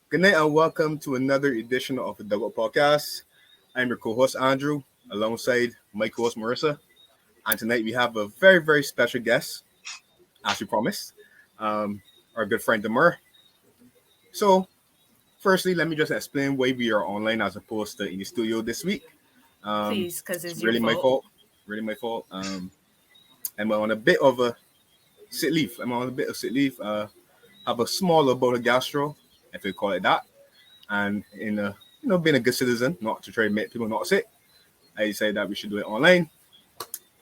Good night and welcome to another edition of the Dugout podcast. I'm your co-host Andrew, alongside my co-host Marissa, and tonight we have a very, very special guest, as we promised, our good friend Damar. So, firstly, let me just explain why we are online as opposed to in the studio this week. Please, because it's really your my fault. Really my fault. I'm on a bit of a sick leave. Have a small bout of gastro, if we call it that. And in being a good citizen, not to try to make people not sick, I decided that we should do it online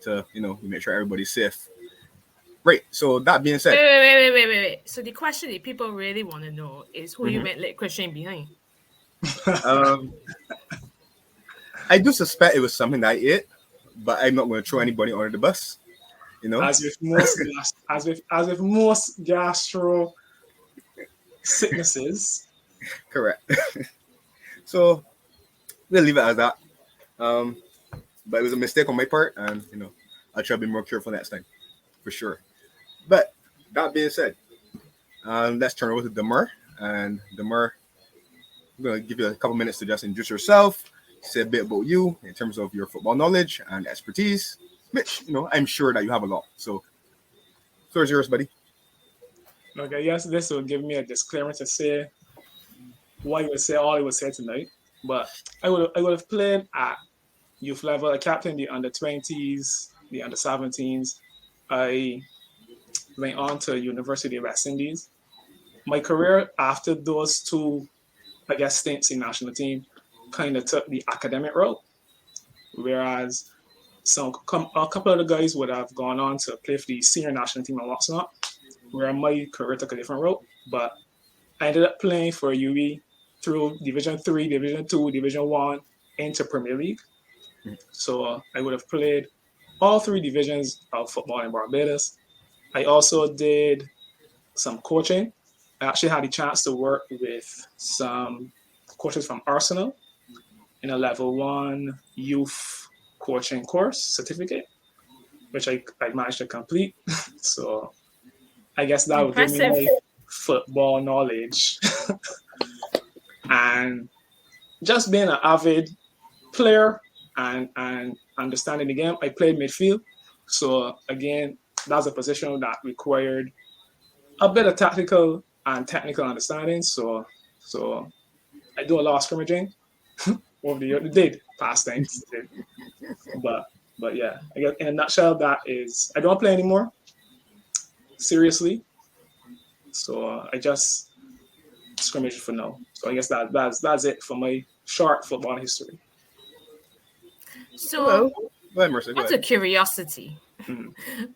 to, make sure everybody's safe. Right. So that being said, wait. So the question that people really want to know is who you meant let Christian behind. I do suspect it was something that I ate, but I'm not going to throw anybody under the bus. As with most gastro sicknesses. Correct. So we'll leave it as that. But it was a mistake on my part, and I'll try to be more careful next time, for sure. But that being said, let's turn over to Damar. And Damar, I'm going to give you a couple minutes to just introduce yourself, say a bit about you in terms of your football knowledge and expertise, which I'm sure that you have a lot. So, floor is yours, buddy. Okay, yes, this will give me a disclaimer to say what I would say, all I would say tonight. But I would have played at youth level. I captained the under-20s, the under-17s. I went on to University of West Indies. My career after those two, stints in national team kind of took the academic route, whereas a couple of the guys would have gone on to play for the senior national team and what's not, where my career took a different route. But I ended up playing for UE through Division 3, Division 2, Division 1 into Premier League. So I would have played all three divisions of football in Barbados. I also did some coaching. I actually had the chance to work with some coaches from Arsenal in a level 1 youth coaching course certificate, which I managed to complete. So I guess that would give me my football knowledge. And just being an avid player and understanding the game, I played midfield. So again, that's a position that required a bit of tactical and technical understanding. So I do a lot of scrimmaging over the year. Did past times, but yeah, I guess in a nutshell, that is. I don't play anymore. Seriously. So I just scrimmage for now. So I guess that's it for my short football history. So, go ahead, Marissa. That's a curiosity.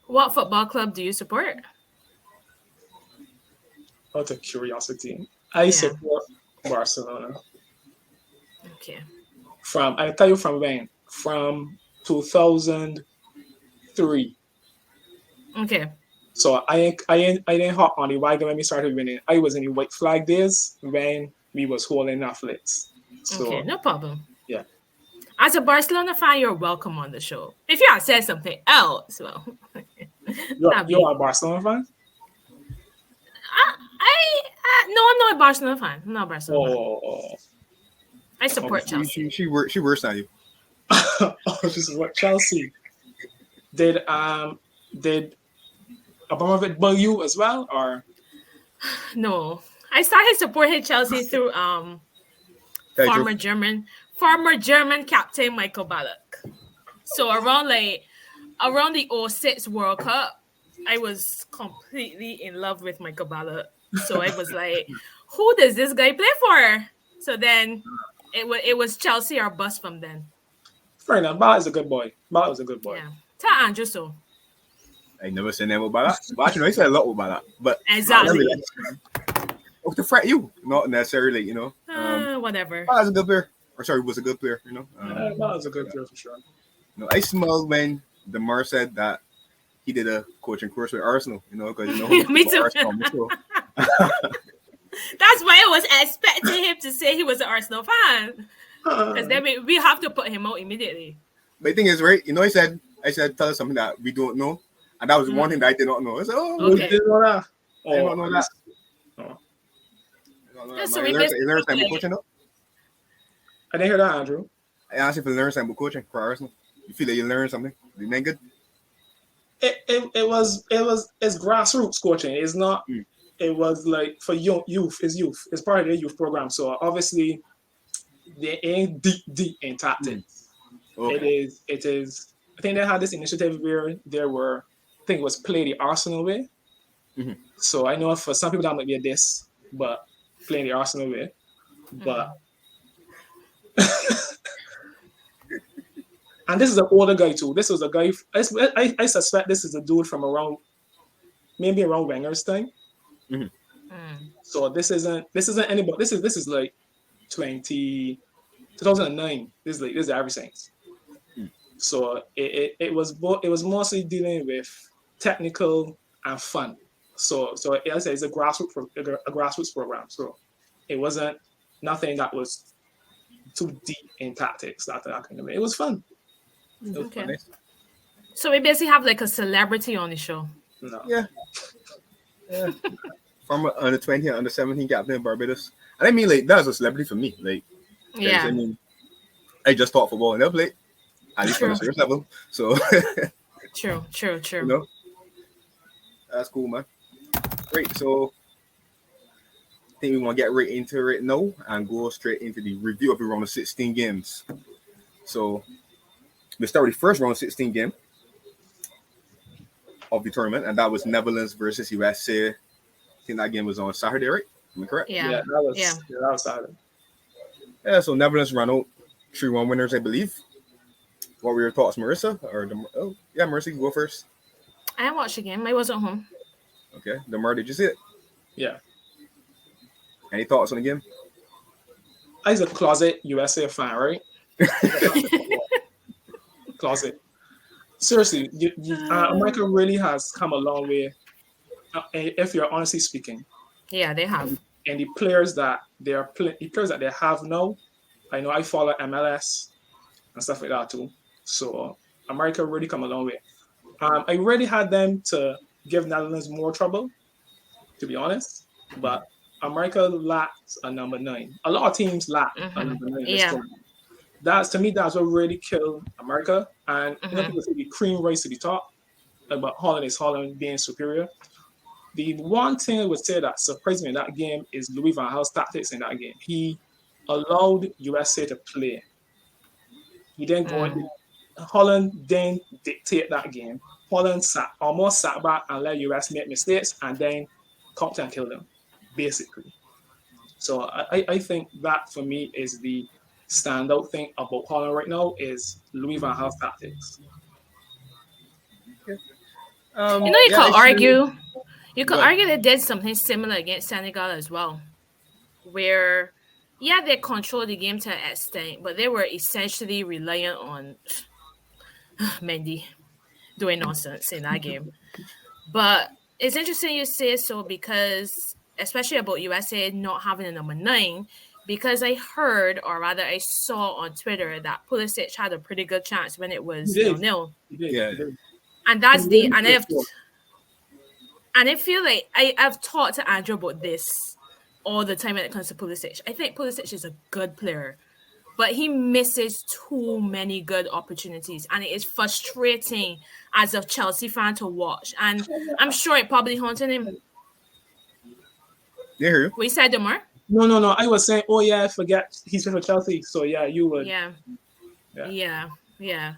What football club do you support? Out of curiosity, I support Barcelona. Okay. I tell you from when? From 2003. Okay. So I didn't hop on the wagon when we started winning. I was in the white flag days when we was holding athletes. So, okay, no problem. Yeah. As a Barcelona fan, you're welcome on the show. If you had said something else, well, you're a Barcelona fan? No, I'm not a Barcelona fan. I'm not a Barcelona fan. I support Chelsea. She worse than you. She's what Chelsea. Did Abramovich buy you as well, or no? I started supporting Chelsea through former German captain Michael Ballack. So around the 2006 World Cup, I was completely in love with Michael Ballack. So I was like, who does this guy play for? So then it was Chelsea or bust from then. Fair enough. Ballack is a good boy. Ballack was a good boy. Yeah. Tell Andrew so. I never said that about that. But actually, I said a lot about that. But exactly. To fret you, not necessarily, Whatever. Ballack's a good player. Or sorry, was a good player, Ballack's a good player for sure. I smelled when Damar said that he did a coaching course with Arsenal, because me too. Arsenal, That's why I was expecting him to say he was an Arsenal fan. Because then we have to put him out immediately. But the thing is, right, I said tell us something that we don't know. And that was one thing that I did not know. I said, oh, You didn't know that? I did not know that. Oh. Yeah, so You we learn basically something about coaching, though? I didn't hear that, Andrew. I asked if you learn something about coaching for Arsenal. You feel that you learned something? You ain't good? It's grassroots coaching. It's not. It was like for youth. It's youth. It's part of their youth program. So obviously, they ain't deep in tactics. Okay. It is. I think they had this initiative where there were. I think it was play the Arsenal way. Mm-hmm. So I know for some people that might be a diss, but playing the Arsenal way. But and this is an older guy too. This was a guy. I suspect this is a dude from maybe around Wenger's time. So this isn't anybody. This is like 2009. This is Irish Saints. So it was mostly dealing with technical and fun. So as I said, it's a grassroots program. So it wasn't nothing that was too deep in tactics. That kind of. It was fun. Okay. So we basically have like a celebrity on the show. No. Yeah. From under-20 and under-17 captain in Barbados. And I mean, like, that's a celebrity for me. Like, yeah. I mean, I just taught football and they'll play at least on a serious level. So, true. You know, that's cool, man. Great. So, I think we want to get right into it now and go straight into the review of the round of 16 games. So, we start with the first round of 16 game of the tournament, and that was Netherlands versus USA. I think that game was on Saturday, right? Am I correct? Yeah, that was Saturday. Yeah, so Netherlands ran out 3-1 winners, I believe. What were your thoughts, Marissa? Marissa, you go first. I didn't watch the game. I wasn't home. Okay. Damar, did you see it? Yeah. Any thoughts on the game? I was a closet USA fan, right? Closet. Seriously, America really has come a long way. If you're honestly speaking. Yeah, they have. And the players that they have now, I know I follow MLS and stuff like that too. So America really come a long way. I really had them to give Netherlands more trouble, to be honest. But America lacks a number 9. A lot of teams lack a number 9 in this tournament. That's what really killed America. And people say the cream rise to the top, but Holland being superior. The one thing I would say that surprised me in that game is Louis van Gaal's tactics in that game. He allowed USA to play. He didn't go in. Holland didn't dictate that game. Holland almost sat back and let US make mistakes and then counter and kill them, basically. So I think that for me is the standout thing about Holland right now is Louis van Gaal's tactics. You could argue. You could argue they did something similar against Senegal as well, where, they controlled the game to an extent, but they were essentially reliant on Mendy doing nonsense in that game. But it's interesting you say so because, especially about USA not having a number 9, because I heard, or rather I saw on Twitter that Pulisic had a pretty good chance when it was 0-0. Yeah. And that's and I feel like I've talked to Andrew about this all the time when it comes to Pulisic. I think Pulisic is a good player, but he misses too many good opportunities, and it is frustrating as a Chelsea fan to watch. And I'm sure it probably haunted him. Yeah, hear you. We said Damar? No. I was saying, I forget he's been for Chelsea. So you would. Yeah.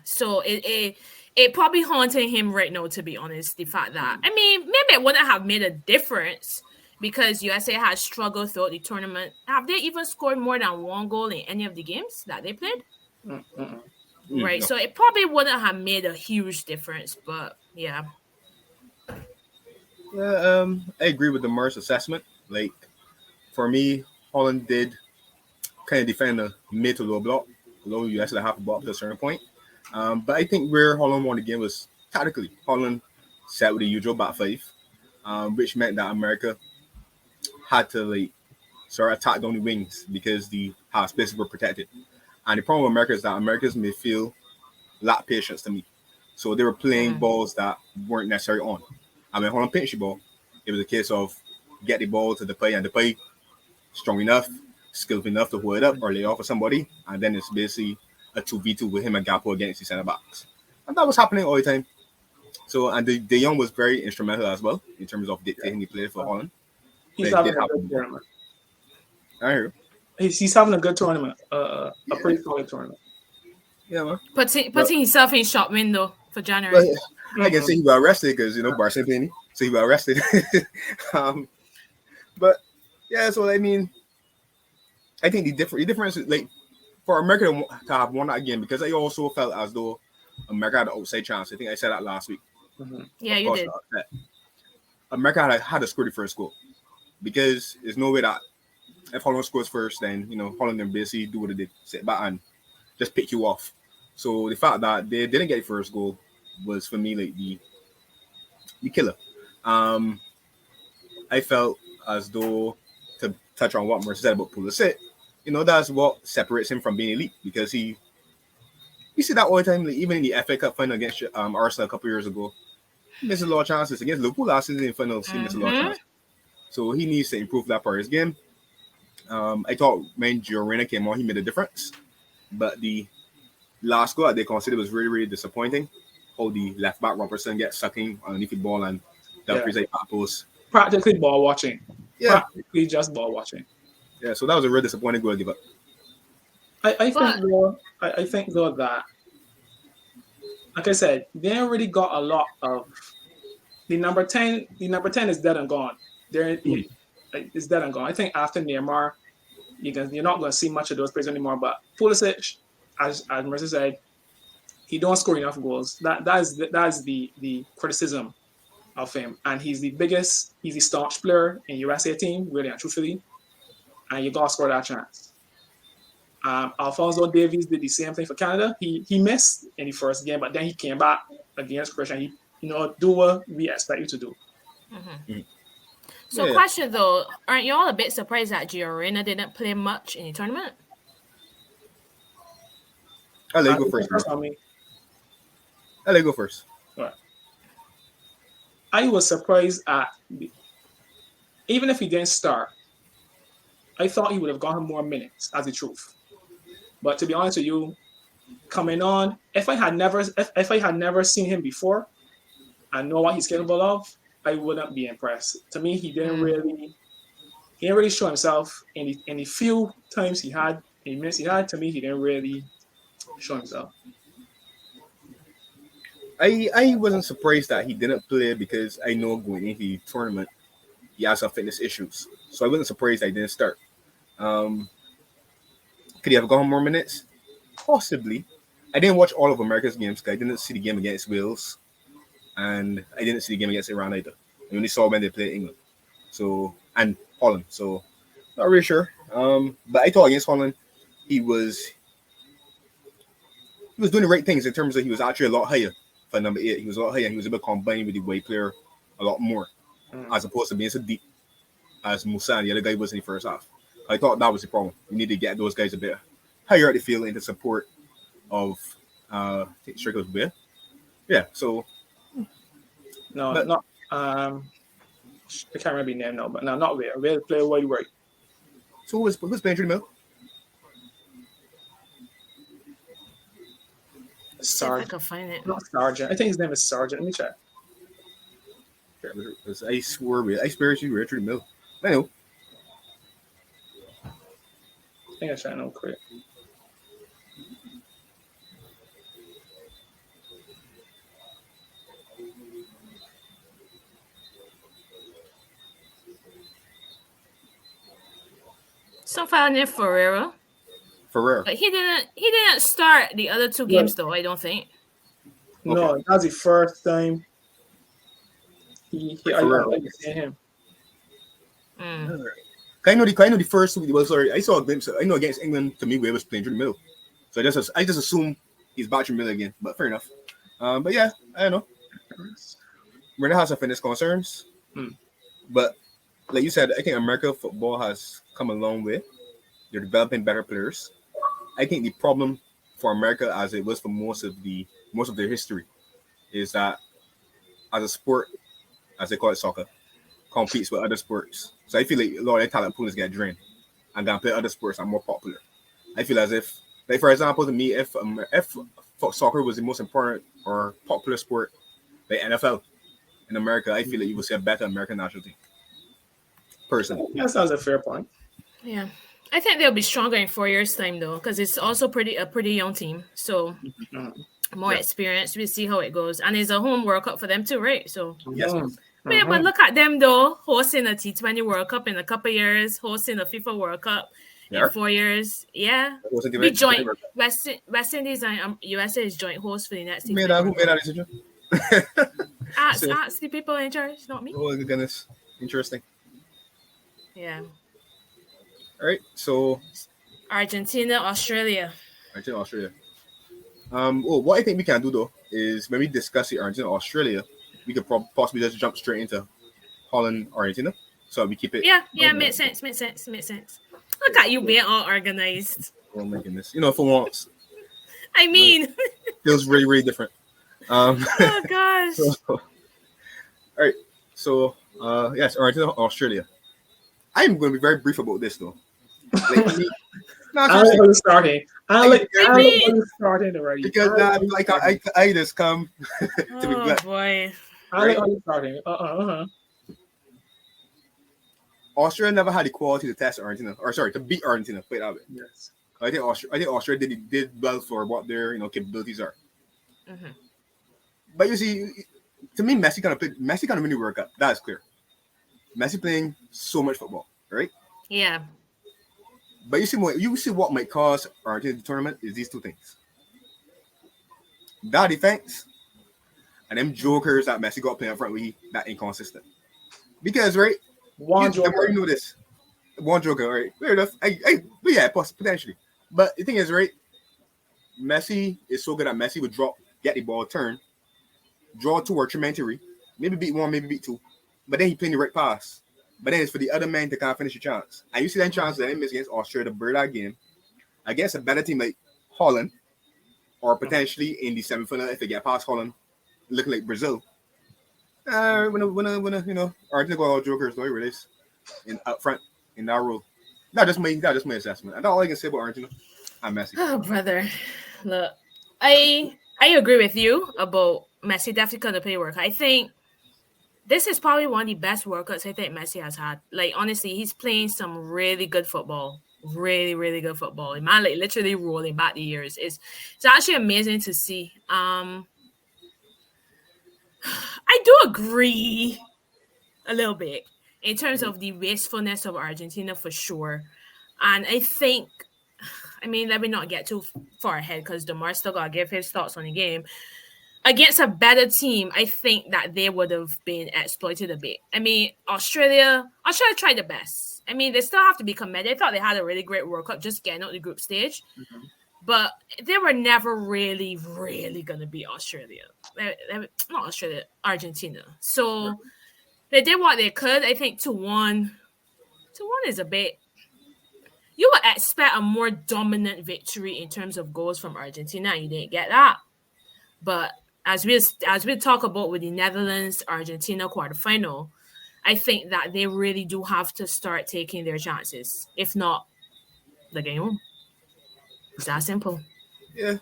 So it probably haunting him right now, to be honest. The fact that, I mean, maybe it wouldn't have made a difference because USA has struggled throughout the tournament. Have they even scored more than 1 goal in any of the games that they played? Right. No. So it probably wouldn't have made a huge difference, but yeah. Yeah, I agree with Damar's assessment. Like, for me, Holland did kind of defend the mid to low block, although you actually have to block to a certain point. But I think where Holland won the game was tactically. Holland sat with the usual back 5, which meant that America had to attack down the wings because the half spaces were protected. And the problem with America is that America's midfield lack patience to me. So they were playing balls that weren't necessarily on. I mean, Holland pinched the ball. It was a case of get the ball to the play, and the play strong enough, skillful enough to hold it up or lay off of somebody, and then it's basically a 2v2 with him and Gapo against the center backs. And that was happening all the time. So, and De Jong was very instrumental as well in terms of dictating the play for Holland. He's having a good tournament. I hear you. He's having a good tournament, a pretty solid tournament. Yeah, man. Putting himself in shop window for January. Well, I can say he got arrested because, Barca Penny. So he got arrested. But, yeah, so, I mean, I think the difference is, like, for America to have won that game, because I also felt as though America had an outside chance. I think I said that last week. Mm-hmm. Yeah, you did. America had to score the first goal because there's no way that if Holland scores first, then Holland can basically do what they did, sit back and just pick you off. So the fact that they didn't get the first goal was for me like the killer. I felt as though, to touch on what Marissa said about Pulisic, that's what separates him from being elite, because you see that all the time, like, even in the FA Cup final against Arsenal a couple years ago. He missed a lot of chances. Against Liverpool last season in finals, he missed a lot of chances. So he needs to improve that part of his game. I thought when Giorena came on, he made a difference. But the last goal that they considered was really, really disappointing. How the left back Robertson gets sucking underneath the ball and that frees like back post. Practically ball watching. Yeah. Practically just ball watching. Yeah, so that was a real disappointing goal to give up. I think though that, like I said, they ain't really got a lot of the number 10. The number 10 is dead and gone. It's dead and gone. I think after Neymar, you're not going to see much of those players anymore. But Pulisic, as Marissa said, he don't score enough goals. That is the criticism of him. And he's the staunch player in USA team, really and truthfully. And you got to score that chance. Alphonso Davies did the same thing for Canada. He missed in the first game, but then he came back against Croatia and he, do what we expect you to do. Mm-hmm. So, question though, aren't you all a bit surprised that Giorena didn't play much in the tournament? I'll let you go first. I'll let you go first. Right. I was surprised even if he didn't start, I thought he would have gotten more minutes, as the truth. But to be honest with you, coming on, if I had never seen him before and know what he's capable of, I wouldn't be impressed. To me, he didn't really show himself in the few times he had, in minutes he had. To me, he didn't really show himself. I wasn't surprised that he didn't play because I know going into the tournament he has some fitness issues. So I wasn't surprised that he didn't start. Could he have gotten more minutes? Possibly. I didn't watch all of America's games because I didn't see the game against Wales. And I didn't see the game against Iran either. I only saw when they played England. And Holland. So not really sure. But I thought against Holland he was doing the right things in terms of he was actually a lot higher for number 8. He was a lot higher and he was able to combine with the way player a lot more. As opposed to being so deep as Musa and the other guy was in the first half. I thought that was the problem. You need to get those guys a bit higher at the field into support of I think Strickler's Bear. Yeah, so not I can't remember the name now, but no, not Bear. Bear play wide right. So who's playing through the middle? Sargent. I can find it. Not Sargent. I think his name is Sargent. Let me check. I swear you were through the middle. I know. I think I should know quick. Some fella named Ferreira. Ferreira. But he didn't start the other two games though, I don't think. No, Okay. that's the first time I see him. I know the first week was sorry. I saw a glimpse. I know against England to me we was playing through the middle. So I just assume he's back through the middle again. But fair enough. But yeah, I don't know. Renner has some fitness concerns. But like you said, I think American football has come a long way. They're developing better players. I think the problem for America, as it was for most of their history, is that as a sport, as they call it soccer, competes with other sports. So I feel like a lot of their talent pools get drained and then play other sports that are more popular. I feel as if, like for example, to me, if soccer was the most important or popular sport, like NFL in America, I feel like you would see a better American national team. Personally, That sounds a fair point. Yeah. I think they'll be stronger in 4 years' time though, because it's also a pretty young team. So more experience. We'll see how it goes. And it's a home World Cup for them too, right? So yes. Yeah, but look at them though, hosting a T20 World Cup in a couple of years, hosting a FIFA World Cup in 4 years. Yeah. We joint West Indies and USA is joint host for the next Who made that decision? Ask the people in charge, not me. Oh goodness. Interesting. Yeah. All right. So Argentina, Australia. What I think we can do though is when we discuss the Argentina, Australia, we could possibly just jump straight into Holland, Argentina. So we keep it. Yeah, makes sense. Look at you being all organized. Oh my goodness. For once. I mean. Feels really, really different. Oh gosh. All right. So yes, Argentina, Australia. I'm going to be very brief about this though. Like, I like you starting. I like you starting already. Because I just come to be black. Boy. I like you starting. Australia never had the quality to test Argentina, to beat Argentina. Put it that way. Yes. I think Australia did well for what their capabilities are. Mm-hmm. But you see, to me, Messi gonna win the World Cup. That is clear. Messi playing so much football, right? Yeah. But you see what might cause Argentina the tournament is these two things. That defense and them jokers that Messi got playing up front with that inconsistent. Because one joker, you know this. One joker, right? Fair enough. But yeah, potentially. But the thing is, Messi is so good at Messi would get the ball, turn, draw two or three, maybe beat one, maybe beat two. But then he playing the right pass. But then it's for the other man to kind of finish the chance. And you see that chance that they miss against Australia, the bird that game, against a better team like Holland, or potentially in the semifinal if they get past Holland, looking like Brazil. Argentina got all jokers though, really, up front in that role. That's just my assessment. That's all I can say about Argentina. I'm Messi. Oh, brother, look, I agree with you about Messi definitely gonna play work. I think this is probably one of the best World Cups I think Messi has had. Like, honestly, he's playing some really good football. Really, really good football. The man, like, literally rolling back the years. It's actually amazing to see. I do agree a little bit in terms of the wastefulness of Argentina for sure. And I think, let me not get too far ahead because Damar still got to give his thoughts on the game. Against a better team, I think that they would have been exploited a bit. Australia tried the best. They still have to be commended. I thought they had a really great World Cup just getting out the group stage. Mm-hmm. But they were never really, really going to beat Australia. Not Australia, Argentina. So they did what they could. I think 2-1. 2-1 is a bit... You would expect a more dominant victory in terms of goals from Argentina, and you didn't get that. But as we talk about with the Netherlands Argentina quarterfinal, I think that they really do have to start taking their chances. If not, the game won't. It's that simple. Yeah.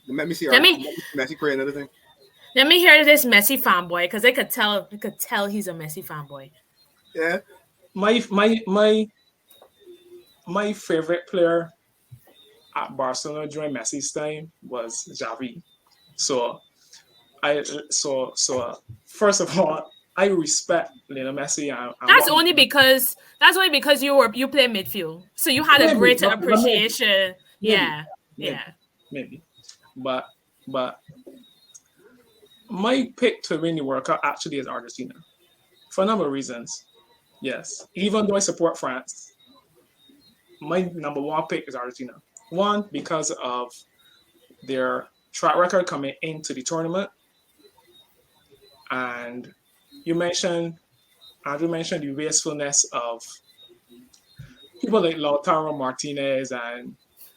Let me see. Messi create another thing. Let me hear this Messi fanboy because I could tell he's a Messi fanboy. Yeah. My favorite player at Barcelona during Messi's time was Xavi. So first of all, I respect Lionel Messi. That's only because you play midfield, so you had a greater appreciation. Maybe. But my pick to win the World Cup actually is Argentina for a number of reasons. Yes, even though I support France, my number one pick is Argentina. One, because of their track record coming into the tournament. And Andrew mentioned the wastefulness of people like Lautaro Martinez and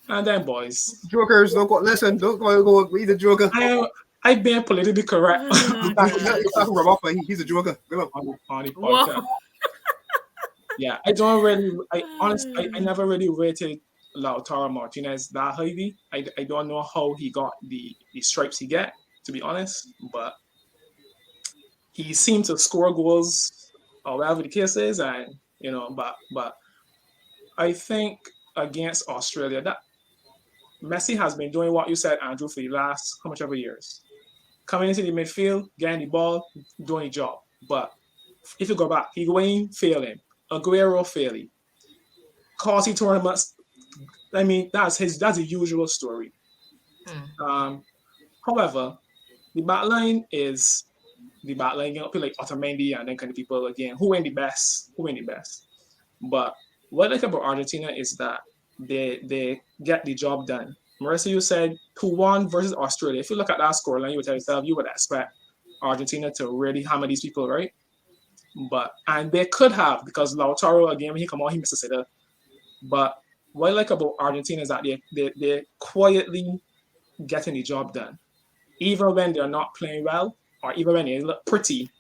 them boys. Jokers, don't go. Listen, don't go. Be the joker. I've been politically correct Lukaku rub off, he's a joker. on the Whoa. podcast. Yeah, I don't really. I honestly, I never really rated Lautaro Martinez that highly. I don't know how he got the stripes he get, to be honest, but he seemed to score goals or whatever the case is, and but I think against Australia that Messi has been doing what you said, Andrew, for the last how much ever years, coming into the midfield, getting the ball, doing the job. But if you go back, Higuain failing, Aguero failing, Causey tournaments. I mean, that's the usual story. However, the back line is the back line. You know, people like Otamendi and then kind of people again who ain't the best. But what I like about Argentina is that they get the job done. Marissa, you said 2-1 versus Australia. If you look at that scoreline, you would tell yourself you would expect Argentina to really hammer these people, right? And they could have, because Lautaro again when he come on he missed a sitter. But what I like about Argentina is that they quietly getting the job done, even when they're not playing well or even when they look pretty.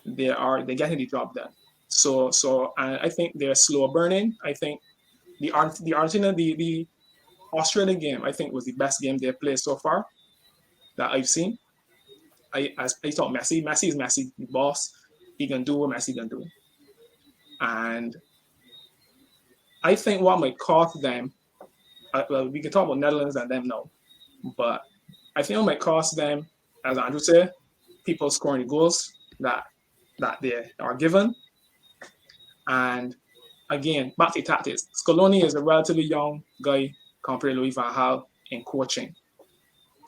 They're getting the job done. So I think they're slow burning. I think the Argentina the Australian game I think was the best game they played so far that I've seen. I thought Messi is Messi, the boss. He can do what Messi can do. And I think what might cost them, well, we can talk about Netherlands and them now, but I think what might cost them, as Andrew said, people scoring the goals that they are given. And again, back to tactics. Scaloni is a relatively young guy compared to Louis van Gaal in coaching.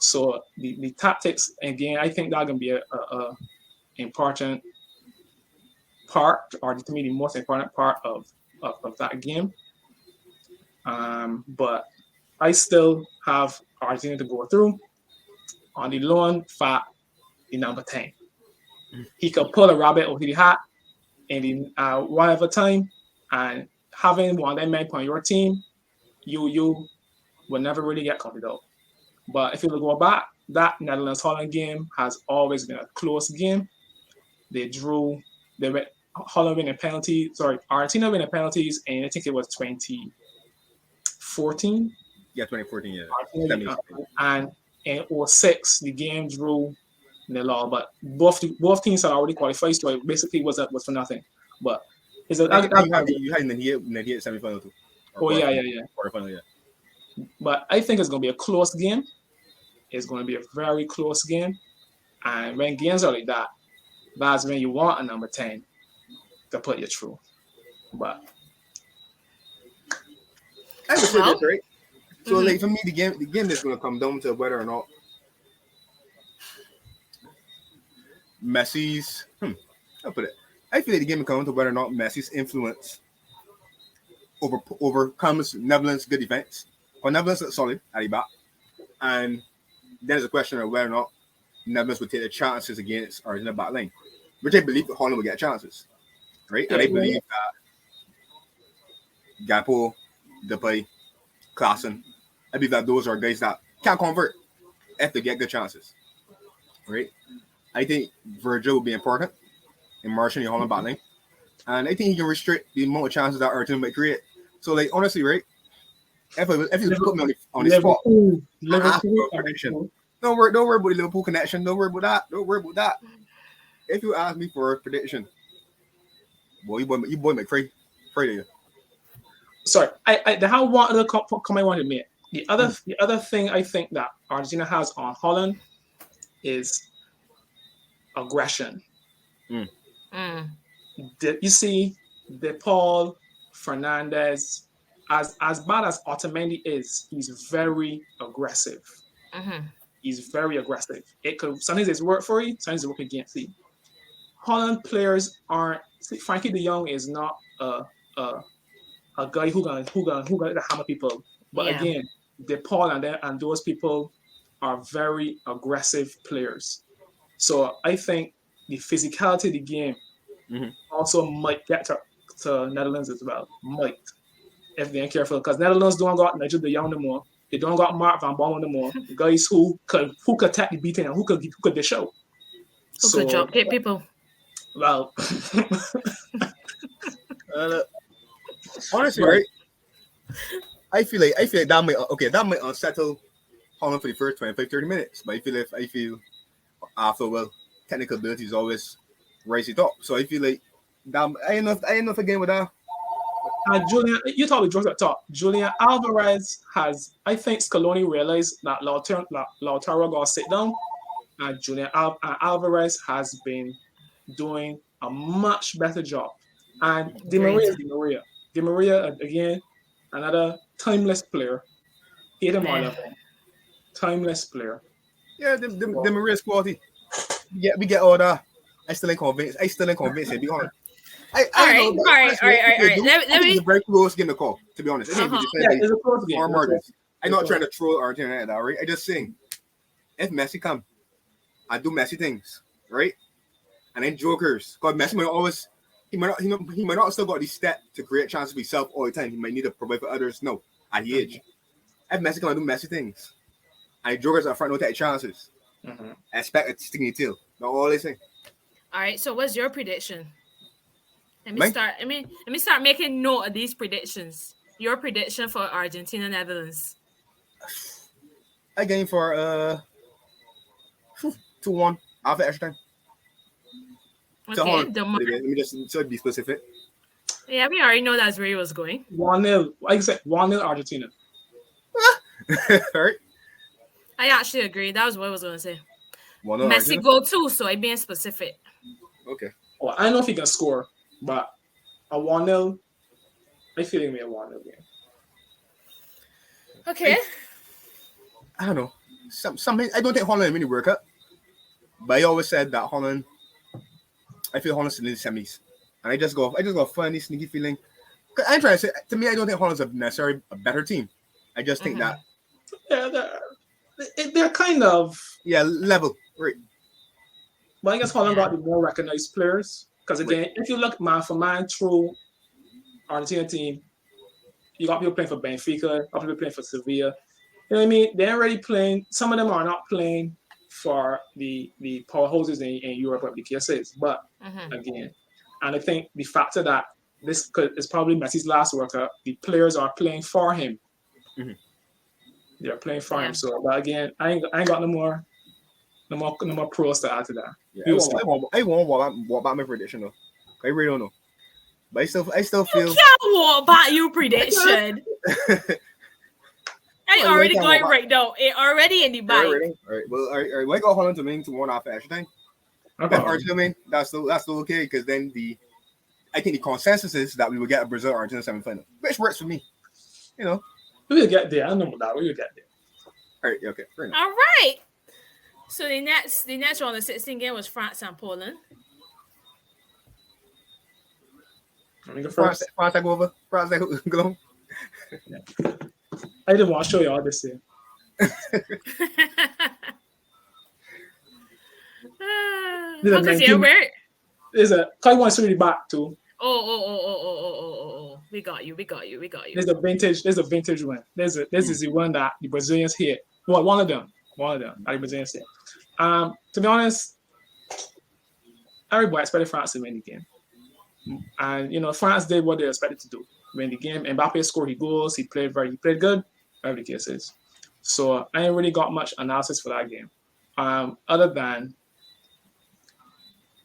So the tactics, again, I think that's going to be a important part, or to me the most important part of that game. But I still have Argentina to go through. On the loan, Fat, the number 10. He could pull a rabbit over the hat in the whatever time, and having one of them men on your team, you will never really get counted out. But if you go back, that Netherlands-Holland game has always been a close game. They drew. They went Holland winning penalties. Sorry, Argentina winning penalties, and I think it was 2014. Yeah, 2014. Yeah. And in 2006, the game drew 0-0, but both teams had already qualified, so it basically was for nothing. But you had Nigeria semi-final too. Yeah. Quarterfinal, yeah. But I think it's going to be a close game. It's going to be a very close game. And when games are like that, that's when you want a number 10 to put you through. But I would say that's right. So like for me, the game is going to come down to whether or not Messi's. I'll put it. I feel like the game will come down to whether or not Messi's influence overcomes Netherlands' good defense. Or Netherlands look solid at the back, and there's a question of whether or not Netherlands would take the chances against Argentina back line, which I believe that Holland will get chances, right? And I believe that Gakpo, Depay, Klaassen, I believe that those are guys that can convert if they get good chances, right? I think Virgil will be important in marshalling the Holland back line, and I think he can restrict the amount of chances that Argentina might create. So, like, honestly, right? If you put me on the spot, prediction. Don't worry about the Liverpool connection. Don't worry about that. If you ask me for a prediction, boy, you boy make afraid of you. Sorry, I have one other comment I want to make. The other thing I think that Argentina has on Holland is aggression. You see, Paul Fernandez. As bad as Otamendi is, he's very aggressive. He's very aggressive. Sometimes it's work for you, sometimes it's work against you. Holland players aren't. Frankie De Jong is not a guy who gonna hammer people. But again, Paul and those people are very aggressive players. So I think the physicality of the game also might get to Netherlands as well. Might. If they ain't careful, because Netherlands don't got Nigel De Jong no more. They don't got Mark Van Bommel no more. Guys who could attack the beating and who could dish out. Who could drop kick people? Well, honestly, right? I feel like that might unsettle Holland for the first 25-30 minutes. But I feel after, well, technical ability is always rise it up. So I feel like that I ain't enough again with that. Julian, you thought we dropped that top. Julian Alvarez has, I think Scaloni realized that Lautaro got to sit down, and Julian Alvarez has been doing a much better job. And Di Maria, again, another timeless player. Hate him all level. Timeless player. Yeah, the Maria's quality. Yeah, we get all that. I still ain't convinced. Be honest. All right. Let me. It's a very close game to call. To be honest, it's a close game. I'm not trying to troll Argentina, right? I just saying, if Messi come and do Messi things, right, and then jokers, because Messi might always, he might not still got the step to create chances for himself all the time. He might need to provide for others. No, at his age, if Messi come and do Messi things, and jokers are front no take chances, expect a stingy tail. That's all they say. All right. So, what's your prediction? Let me start making note of these predictions. Your prediction for Argentina, Netherlands. I game for 2-1 after extra time. Okay, let me just be specific. Yeah, we already know that's where he was going. 1-0. Like I said, 1-0 Argentina. All right. I actually agree. That was what I was going to say. Messi Argentina? goal too, so I'm being specific. Okay. Well, I don't know if he can score, but a 1-0, I feel like me a 1-0 game. Okay. I don't know. Something I don't think Holland really work out. But I always said that Holland, I feel Holland's in the semis. And I just got a funny, sneaky feeling. I'm trying to say, to me, I don't think Holland's necessarily a better team. I just think that. Yeah, they're kind of. Yeah, level. Right. But I guess Holland got the more recognized players. Because again, if you look man for man through Argentina team, you got people playing for Benfica, got people playing for Sevilla. You know what I mean? They're already playing. Some of them are not playing for the powerhouses in Europe, like the case is. But again, and I think the factor that this is probably Messi's last World Cup, the players are playing for him. They're playing for him. So, but again, I ain't got no more pros to add to that. Yeah, I won't walk back my prediction though. I really don't know. But I still feel. You can't walk back your prediction. I already going right now. It already in the bag. All right. Well, all right. We got Holland to win to 1 after extra time. Okay. Argentina, that's still okay because then I think the consensus is that we will get a Brazil Argentina semifinal, which works for me. You know. We will get there. I know that. We will get there. All right. Okay. Fair enough. All right. So the next round of 16 game was France and Poland. France take over. France take go. I didn't want to show you all this here. There's a I want to show you back too. Oh. We got you. There's a vintage one. This is the one that the Brazilians hit. Well, one of them that the Brazilians hit. To be honest, everybody expected France to win the game. And France did what they expected to do. Win the game. Mbappe scored his goals, he played good, whatever the case is. So I ain't really got much analysis for that game. Other than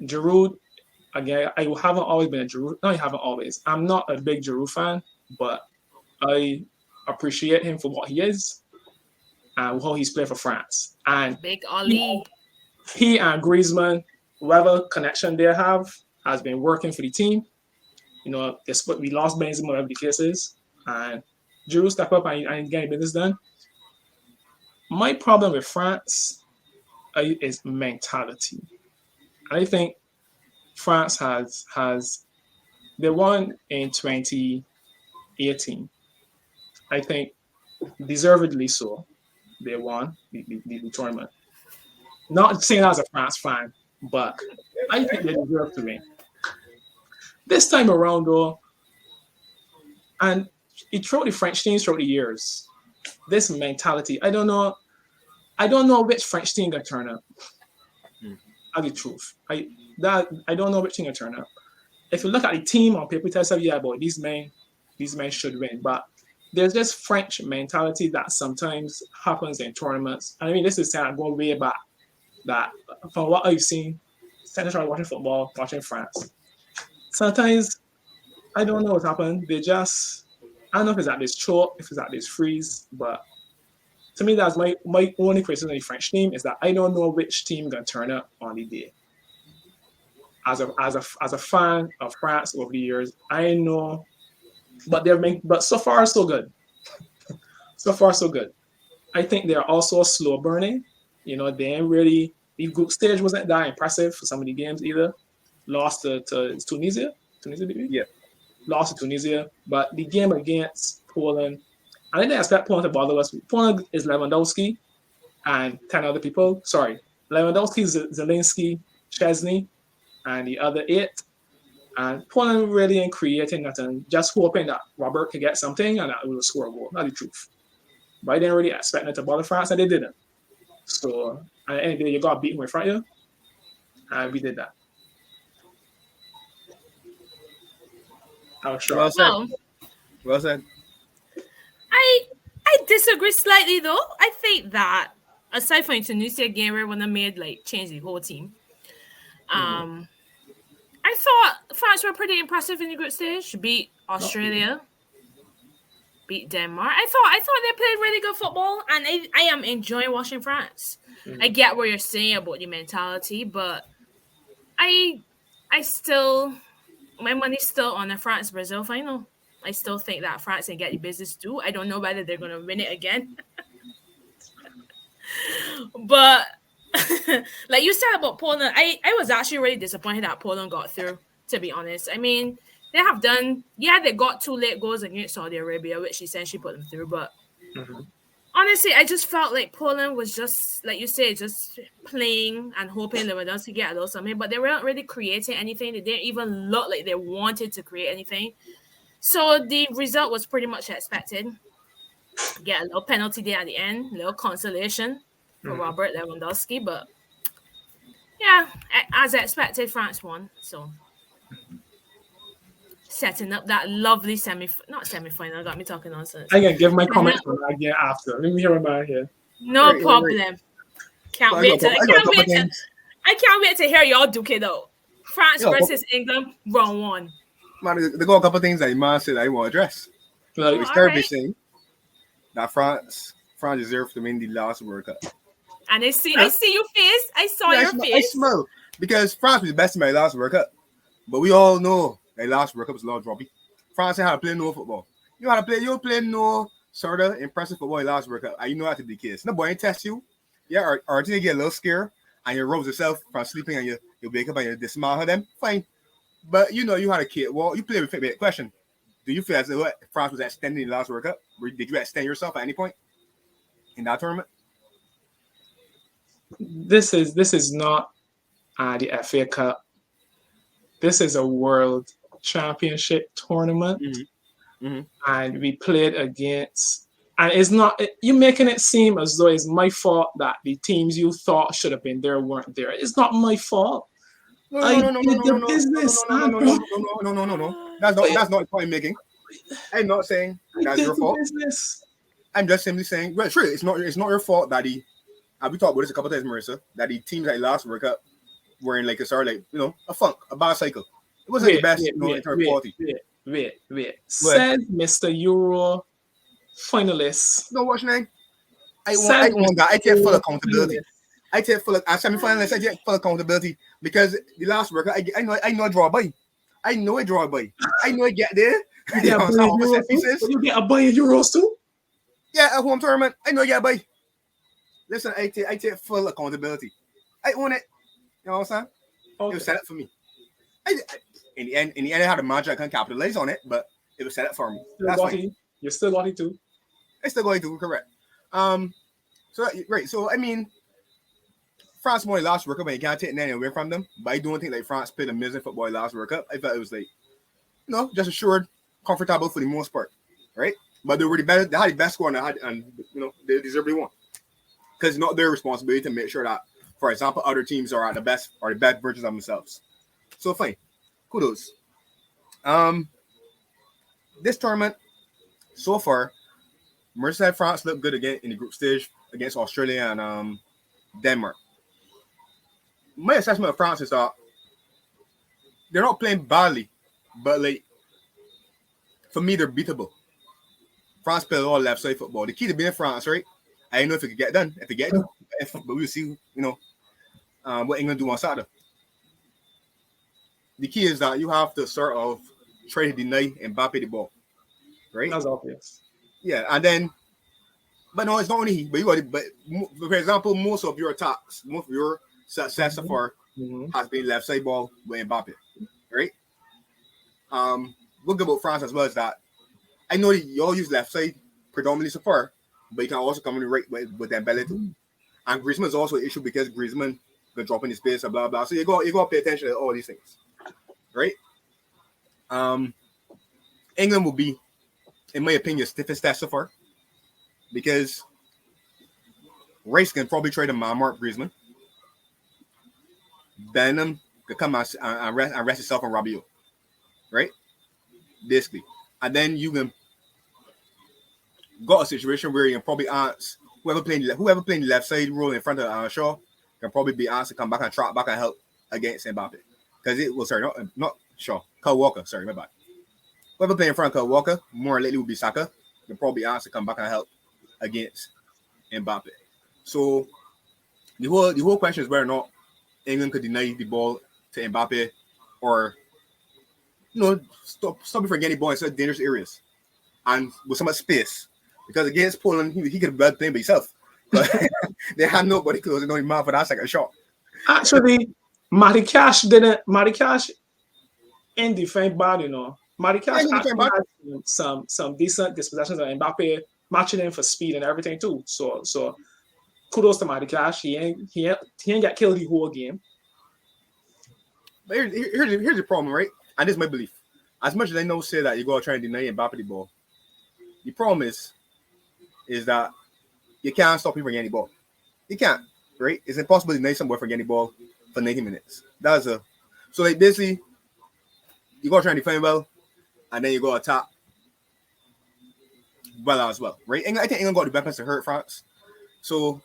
Giroud, again, I haven't always been a Giroud. No, I haven't always. I'm not a big Giroud fan, but I appreciate him for what he is and how he's played for France. And Big Ali. He and Griezmann, whatever connection they have, has been working for the team. We lost Benzema, whatever the case is, and Giroud step up and get business done. My problem with France is mentality. I think France has they won in 2018. I think deservedly so. They won the tournament. Not saying as a France fan, but I think they deserve to win. This time around, though, and it throughout the French teams throughout the years, this mentality. I don't know which French team gonna turn up. That's the truth. I don't know which team gonna turn up. If you look at the team on paper, you tell yourself, yeah, boy, these men should win. But there's this French mentality that sometimes happens in tournaments. I mean, this is kind of going way back. That from what I've seen, since I started watching football, watching France, sometimes I don't know what's happened. I don't know if it's at this choke, if it's at this freeze, but to me, that's my only criticism of the French team is that I don't know which team gonna turn up on the day. As a fan of France over the years, I know, but so far so good. So far so good. I think they're also slow burning. They ain't really, the group stage wasn't that impressive for some of the games either. Lost to Tunisia. Tunisia, did we? Yeah. Lost to Tunisia. But the game against Poland, I didn't expect Poland to bother us. Poland is Lewandowski and 10 other people. Sorry. Lewandowski, Zelensky, Chesney, and the other 8. And Poland really ain't creating nothing, just hoping that Robert could get something and that it will score a goal. That's the truth. But I didn't really expect it to bother France, and they didn't. So, at the end of the day, you got beaten with front you, and we did that. I was sure. Well said. Well said. I disagree slightly though. I think that aside from the Tunisia game where when they change the whole team, I thought France were pretty impressive in the group stage. Beat Australia, beat Denmark. I thought they played really good football, and I am enjoying watching France. I get what you're saying about the mentality, but I still, my money's still on the France-Brazil final. I still think that France can get the business too. I don't know whether they're going to win it again. But like you said about Poland, I was actually really disappointed that Poland got through, to be honest. I mean, they got 2 late goals against Saudi Arabia, which essentially put them through. But honestly, I just felt like Poland was just, like you said, just playing and hoping Lewandowski get a little something. But they weren't really creating anything. They didn't even look like they wanted to create anything. So the result was pretty much expected. Get a little penalty there at the end, a little consolation for Robert Lewandowski. But yeah, as expected, France won. So setting up that lovely not semi-final, got me talking nonsense. I can give my comments on that again after. Let me hear about here. No problem. Can't wait to hear y'all duke it out. France versus England, round 1. Man, there got a couple of things that man said I want to address. Like, we started saying that France deserved to win the last World Cup. And I see your face. I saw your face. I smell. Because France was the best in my last World Cup. But we all know their last World Cup was a lot droppy. France had to play no football. You play no sort of impressive football in last World Cup. And you know how to be kids. No boy ain't test you. Yeah, Argentina get a little scared and you rouse yourself from sleeping and you wake up and you dismount them. Fine. But you had a kid. Well, you play with a question. Do you feel as though France was extending the last World Cup? Did you extend yourself at any point in that tournament? This is not the FA Cup. This is a World Championship tournament, and we played against. And it's not you making it seem as though it's my fault that the teams you thought should have been there weren't there. It's not my fault. No. That's not the point I'm making. I'm not saying that's your fault. I'm just simply saying, well, sure, it's not your fault that we talked about this a couple of times, Marissa, that the teams that lost World Cup were in a funk, a bad cycle. It wasn't the best in terms of quality. Wait. Said Mr. Euro finalists. No, what's your name? I want that. I take full accountability. As semi-finalists, I take full accountability because the last World Cup, I know I draw by. I know I draw by. I know I get there. You get a buy in Euros too? Yeah, at home tournament, I know I get a buy. Listen, I take full accountability. I own it. You know what I'm saying? Okay. It was set up for me. In the end, I had a match I can't capitalize on it, but it was set up for me. That's fine. You're still going to. I still going to, correct. So I mean, France won the last World Cup, and you can't take anything away from them. But I don't think France played amazing football last World Cup. I thought it was just assured, comfortable for the most part, right? But they were the better. They had the best score, and they deserve the one because it's not their responsibility to make sure that, for example, other teams are at the best or the best versions of themselves. So fine, kudos. This tournament so far, Marissa said France looked good again in the group stage against Australia and Denmark. My assessment of France is that they're not playing badly, but like for me, they're beatable. France play a lot of left side football. The key to being France, right? I don't know if it could get done. If it get done, but we'll see. What England do on Saturday. The key is that you have to sort of try to deny Mbappe the ball, right? That's obvious. Yeah, and then, but no, it's not only he. But you got it. But for example, most of your attacks, most of your success so far has been left side ball with Mbappe, right? What good about France as well is that I know that you all use left side predominantly so far, but you can also come in the right with Dembele too. And Griezmann is also an issue because Griezmann can drop in his space and blah blah. So you got to pay attention to all these things, right? England will be, in my opinion, stiffest test so far because Rice can probably try to man-mark Griezmann. Benham could come and rest himself on Rabiot, right? Basically. And then you can got a situation where you can probably ask whoever playing the left side role in front of Shaw can probably be asked to come back and track back and help against Mbappe. Because not Shaw, Kyle Walker, sorry, my bad. Whoever playing in front of Kyle Walker, more likely will be Saka, can probably be asked to come back and help against Mbappe. So the whole question is whether or not England could deny the ball to Mbappe or stop him from getting the ball in such dangerous areas and with so much space. Because against Poland, he could have been playing by himself. But they had nobody closing on him for that second shot. Actually, Matty Cash didn't defend bad, Matty Cash actually had some decent dispossessions of Mbappe, matching him for speed and everything too. So kudos to Matty Cash. He ain't got killed the whole game. But here's the problem, right? And this is my belief. As much as I know say that you go try and deny Mbappe the ball, the problem is that you can't stop him from getting the ball. You can't, right? It's impossible to deny somebody from getting the ball for 90 minutes. So like basically, you go try and defend well, and then you go attack well as well, right? I think England got the weapons to hurt France. So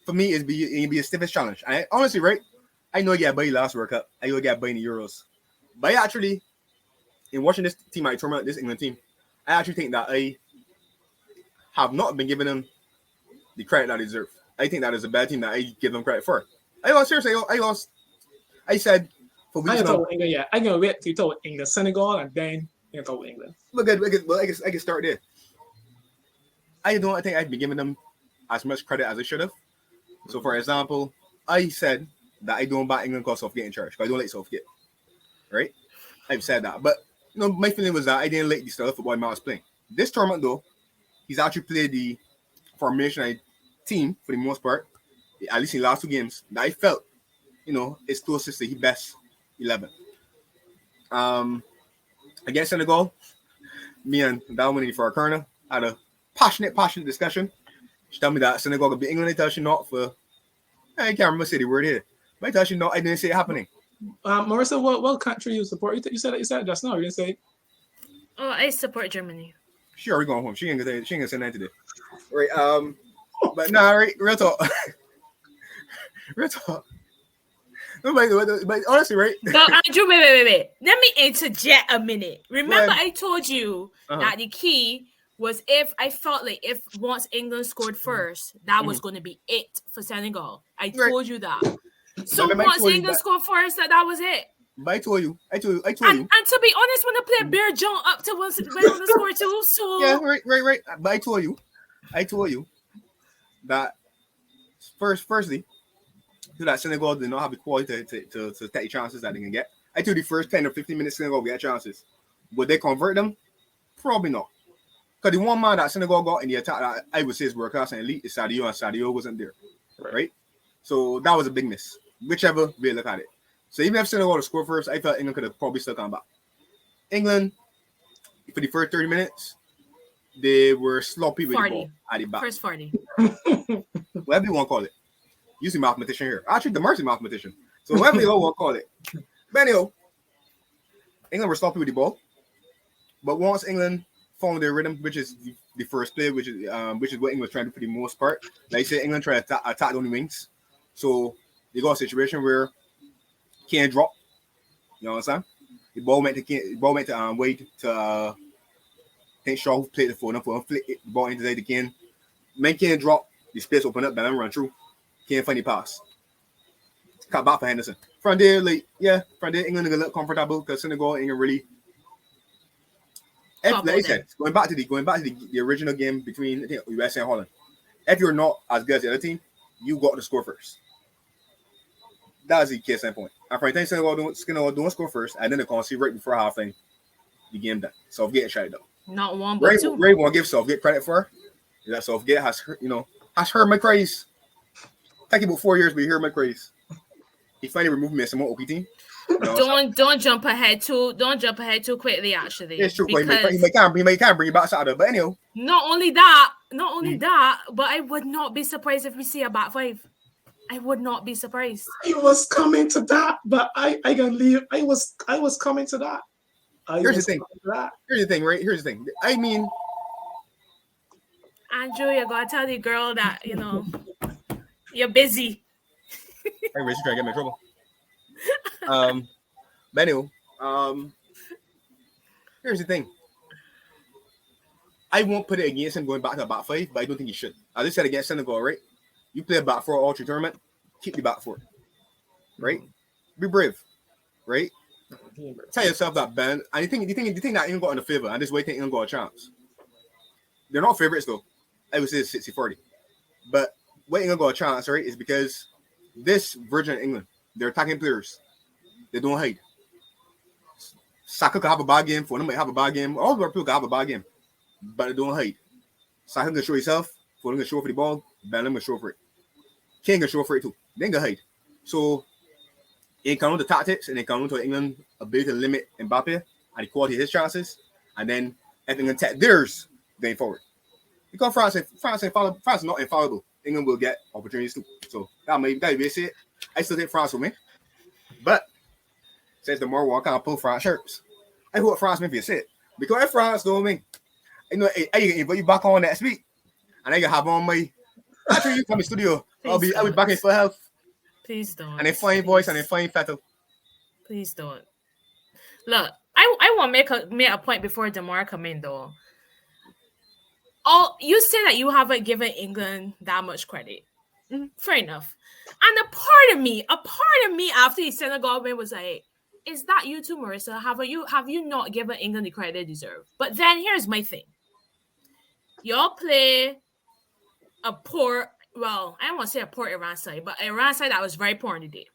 for me, it'd be a stiffest challenge. And honestly, right? I know you got by last World Cup. I know you got by in the Euros. But I actually, in watching this team at tournament, this England team, I actually think that I have not been giving them the credit that they deserve. I think that is a bad team that I give them credit for. Seriously, I lost. I said for weeks now. England, yeah. I'm gonna wait to talk England, Senegal, and then you talk England. Look good. I can start there. I don't think I've been giving them as much credit as I should have. So, for example, I said that I don't back England because Southgate in charge. Because I don't like Southgate. Right? I've said that. But, my feeling was that I didn't like the style of football Matt was playing. This tournament, though, he's actually played the formation team for the most part, at least in the last two games, that I felt, is closest to his best 11. Against Senegal, me and Dalwini for a corner had a passionate discussion. She told me that Senegal could beat England. I tell she not for, I can't remember say the word here. But I tell she not, I didn't see it happening. Marissa, what country you support? You said it just now. You didn't say. Oh, I support Germany. She already going home. She ain't gonna say that today. Right. But nah, right. Real talk. Real talk. No, but honestly, right? So Andrew, wait. Let me interject a minute. Remember, I told you that the key was if once England scored first, that was going to be it for Senegal. I told you that. So once England scored first, that was it. But I told you. And to be honest, when I played Bear John up to when the score too, so yeah, right. But I told you that firstly, so that Senegal did not have the quality to take the chances that they can get. I told you the first 10 or 15 minutes Senegal will get chances. Would they convert them? Probably not. Because the one man that Senegal got in the attack that I would say is world class and elite is Sadio, and Sadio wasn't there. Right? So that was a big miss, whichever way you look at it. So even if Senegal to score first, I felt England could have probably still come back. England, for the first 30 minutes, they were sloppy with 40. the ball at the back. First 40. Whatever you want to call it. Use the mathematician here. Actually, the mercy mathematician. So whatever you want to call it. But anyhow, England were sloppy with the ball. But once England found their rhythm, which is the first play, which is what England was trying to do for the most part. Like I said, England tried to attack on the wings. So they got a situation where Kane dropped. You know what I'm saying? The ball went to Wade to I think Shaw who played the phone up for him, flick the ball into the Kane. Man Kane drop, the space open up, Bellingham run through. Kane funny pass. Cut back for Henderson. From there, England is a little comfortable because Senegal ain't really. Like I said, going back to the original game between USA and Holland. If you're not as good as the other team, you got to score first. That is the case standpoint. And for instance, Senegal don't score first, and then they can see right before halftime the game done. Southgate shut it down. Not one, but two. Ray won't give Southgate credit for that. Southgate has heard my craze. Take about 4 years, but he heard my craze. He finally removed me as some OP team. Don't jump ahead too quickly. Actually, it's true. He may can't bring you back out of it, but anyhow. Not only that, but I would not be surprised if we see a back five. I would not be surprised. I was coming to that, but I can leave. I was coming to that. Here's the thing, right? Here's the thing. I mean, Andrew, you gotta tell the girl that you're busy. Hey, Rich, you trying to get me in trouble. But anyway, here's the thing. I won't put it against him going back to a back five, but I don't think he should. As I said against Senegal, right? You play a back four all through tournament, keep the back four. Right? Be brave. Right? Tell yourself that, Ben. And you think that England got in the favor, and this way think England got a chance. They're not favorites though. I would say it's 60-40. But why England got a chance, right, is because this version of England, they're attacking players. They don't hide. Saka could have a bad game, Foden might have a bad game, all the people could have a bad game, but they don't hide. Saka can show himself, Foden can show for the ball, Bellingham can show for it. Kane can show for it too. They ain't gonna hide. So it comes to tactics and it comes to England ability to limit Mbappe and the quality of his chances, and then if England attack theirs going forward. Because France is not infallible. England will get opportunities too. So that may be it. I still think France will win. But since the more one can't pull France shirts, I hope France win for your sit. Because if France don't win, I can invite you back on next week. And I can have on my after you come to the studio, I'll be back in full health. Please don't. And a fine voice and a fine fettle. Please don't. Look, I want to make a point before Damar come in though. Oh, you say that you haven't given England that much credit. Fair enough. And a part of me after the Senegal win was like, is that you too, Marissa? Have you not given England the credit they deserve? But then here's my thing. Y'all play a poor, well, I don't want to say a poor Iran side, but Iran side that was very poor in the day.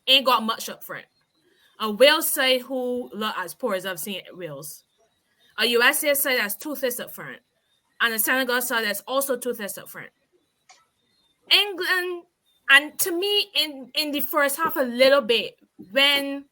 Ain't got much up front. A Wales side who look as poor as I've seen Wales. A USA side that's toothless up front. And a Senegal side that's also toothless up front. England, and to me, in the first half a little bit, when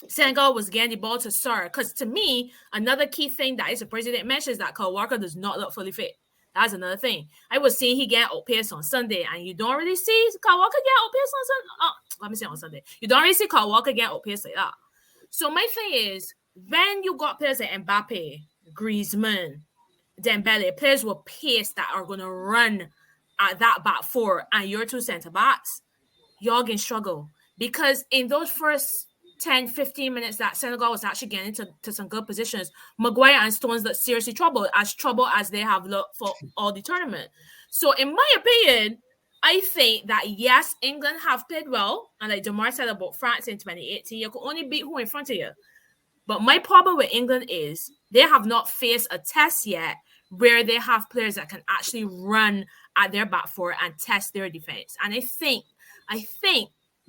Senegal was getting the ball to start, because to me, another key thing that is a president mentions that Kyle Walker does not look fully fit. That's another thing. I was seeing he get outpaced on Sunday, and you don't really see Kyle Walker get outpaced on Sunday. Oh, let me say on Sunday. You don't really see Kyle Walker get outpaced like that. So my thing is, when you got players like Mbappe, Griezmann, Dembele, players with pace that are going to run at that back four, and your two centre backs, y'all can struggle. Because in those first 10, 15 minutes that Senegal was actually getting into some good positions, Maguire and Stones looked seriously trouble as they have looked for all the tournament. So in my opinion, I think that yes, England have played well, and like Damar said about France in 2018, you could only beat who in front of you. But my problem with England is they have not faced a test yet where they have players that can actually run at their back four and test their defense. And I think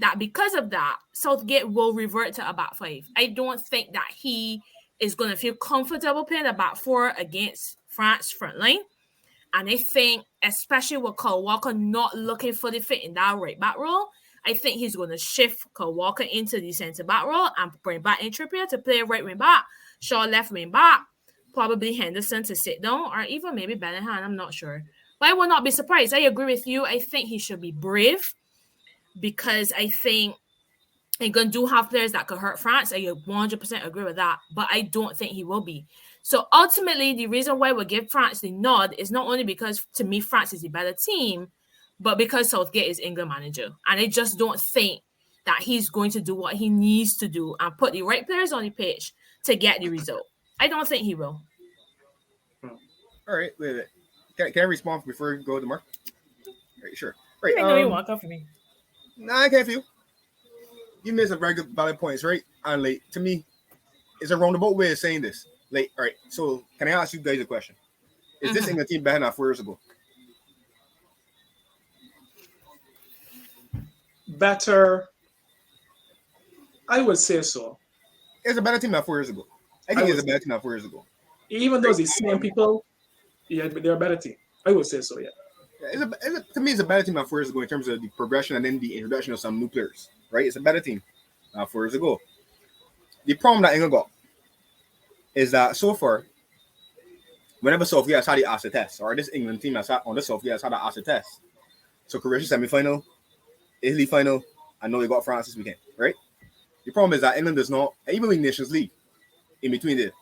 that because of that, Southgate will revert to a back five. I don't think that he is going to feel comfortable playing a back four against France front line. And I think, especially with Kyle Walker not looking fully fit in that right back role, I think he's going to shift Kyle Walker into the centre back role and bring back in Trippier to play right wing back, Shaw left wing back, probably Henderson to sit down, or even maybe Bellingham. I'm not sure. But I will not be surprised. I agree with you. I think he should be brave because I think England do have players that could hurt France. I 100% agree with that. But I don't think he will be. So ultimately, the reason why we give France the nod is not only because, to me, France is the better team, but because Southgate is England manager. And I just don't think that he's going to do what he needs to do and put the right players on the pitch to get the result. I don't think he will. All right, wait. Can I respond before you go to Mark? Right, sure. Right. I know you walk up for me. Nah, I can't feel. You made some very good valid points, right? And like to me, it's a roundabout way of saying this. Like, all right. So can I ask you guys a question? Is this England team better than 4 years ago? Better. I would say so. It's a better team than 4 years ago. I think it's a better team than 4 years ago. Even though it's the same people, yeah, but they're a better team. I would say so, yeah. To me, it's a better team than 4 years ago in terms of the progression and then the introduction of some new players, right? It's a better team than 4 years ago. The problem that England got is that so far, whenever Southgate has had the acid test, or this England team has had on the Southgate has had the acid test. So Croatia semi-final, Italy final, I know they got France this weekend, right? The problem is that England does not, even with Nations League, in between there,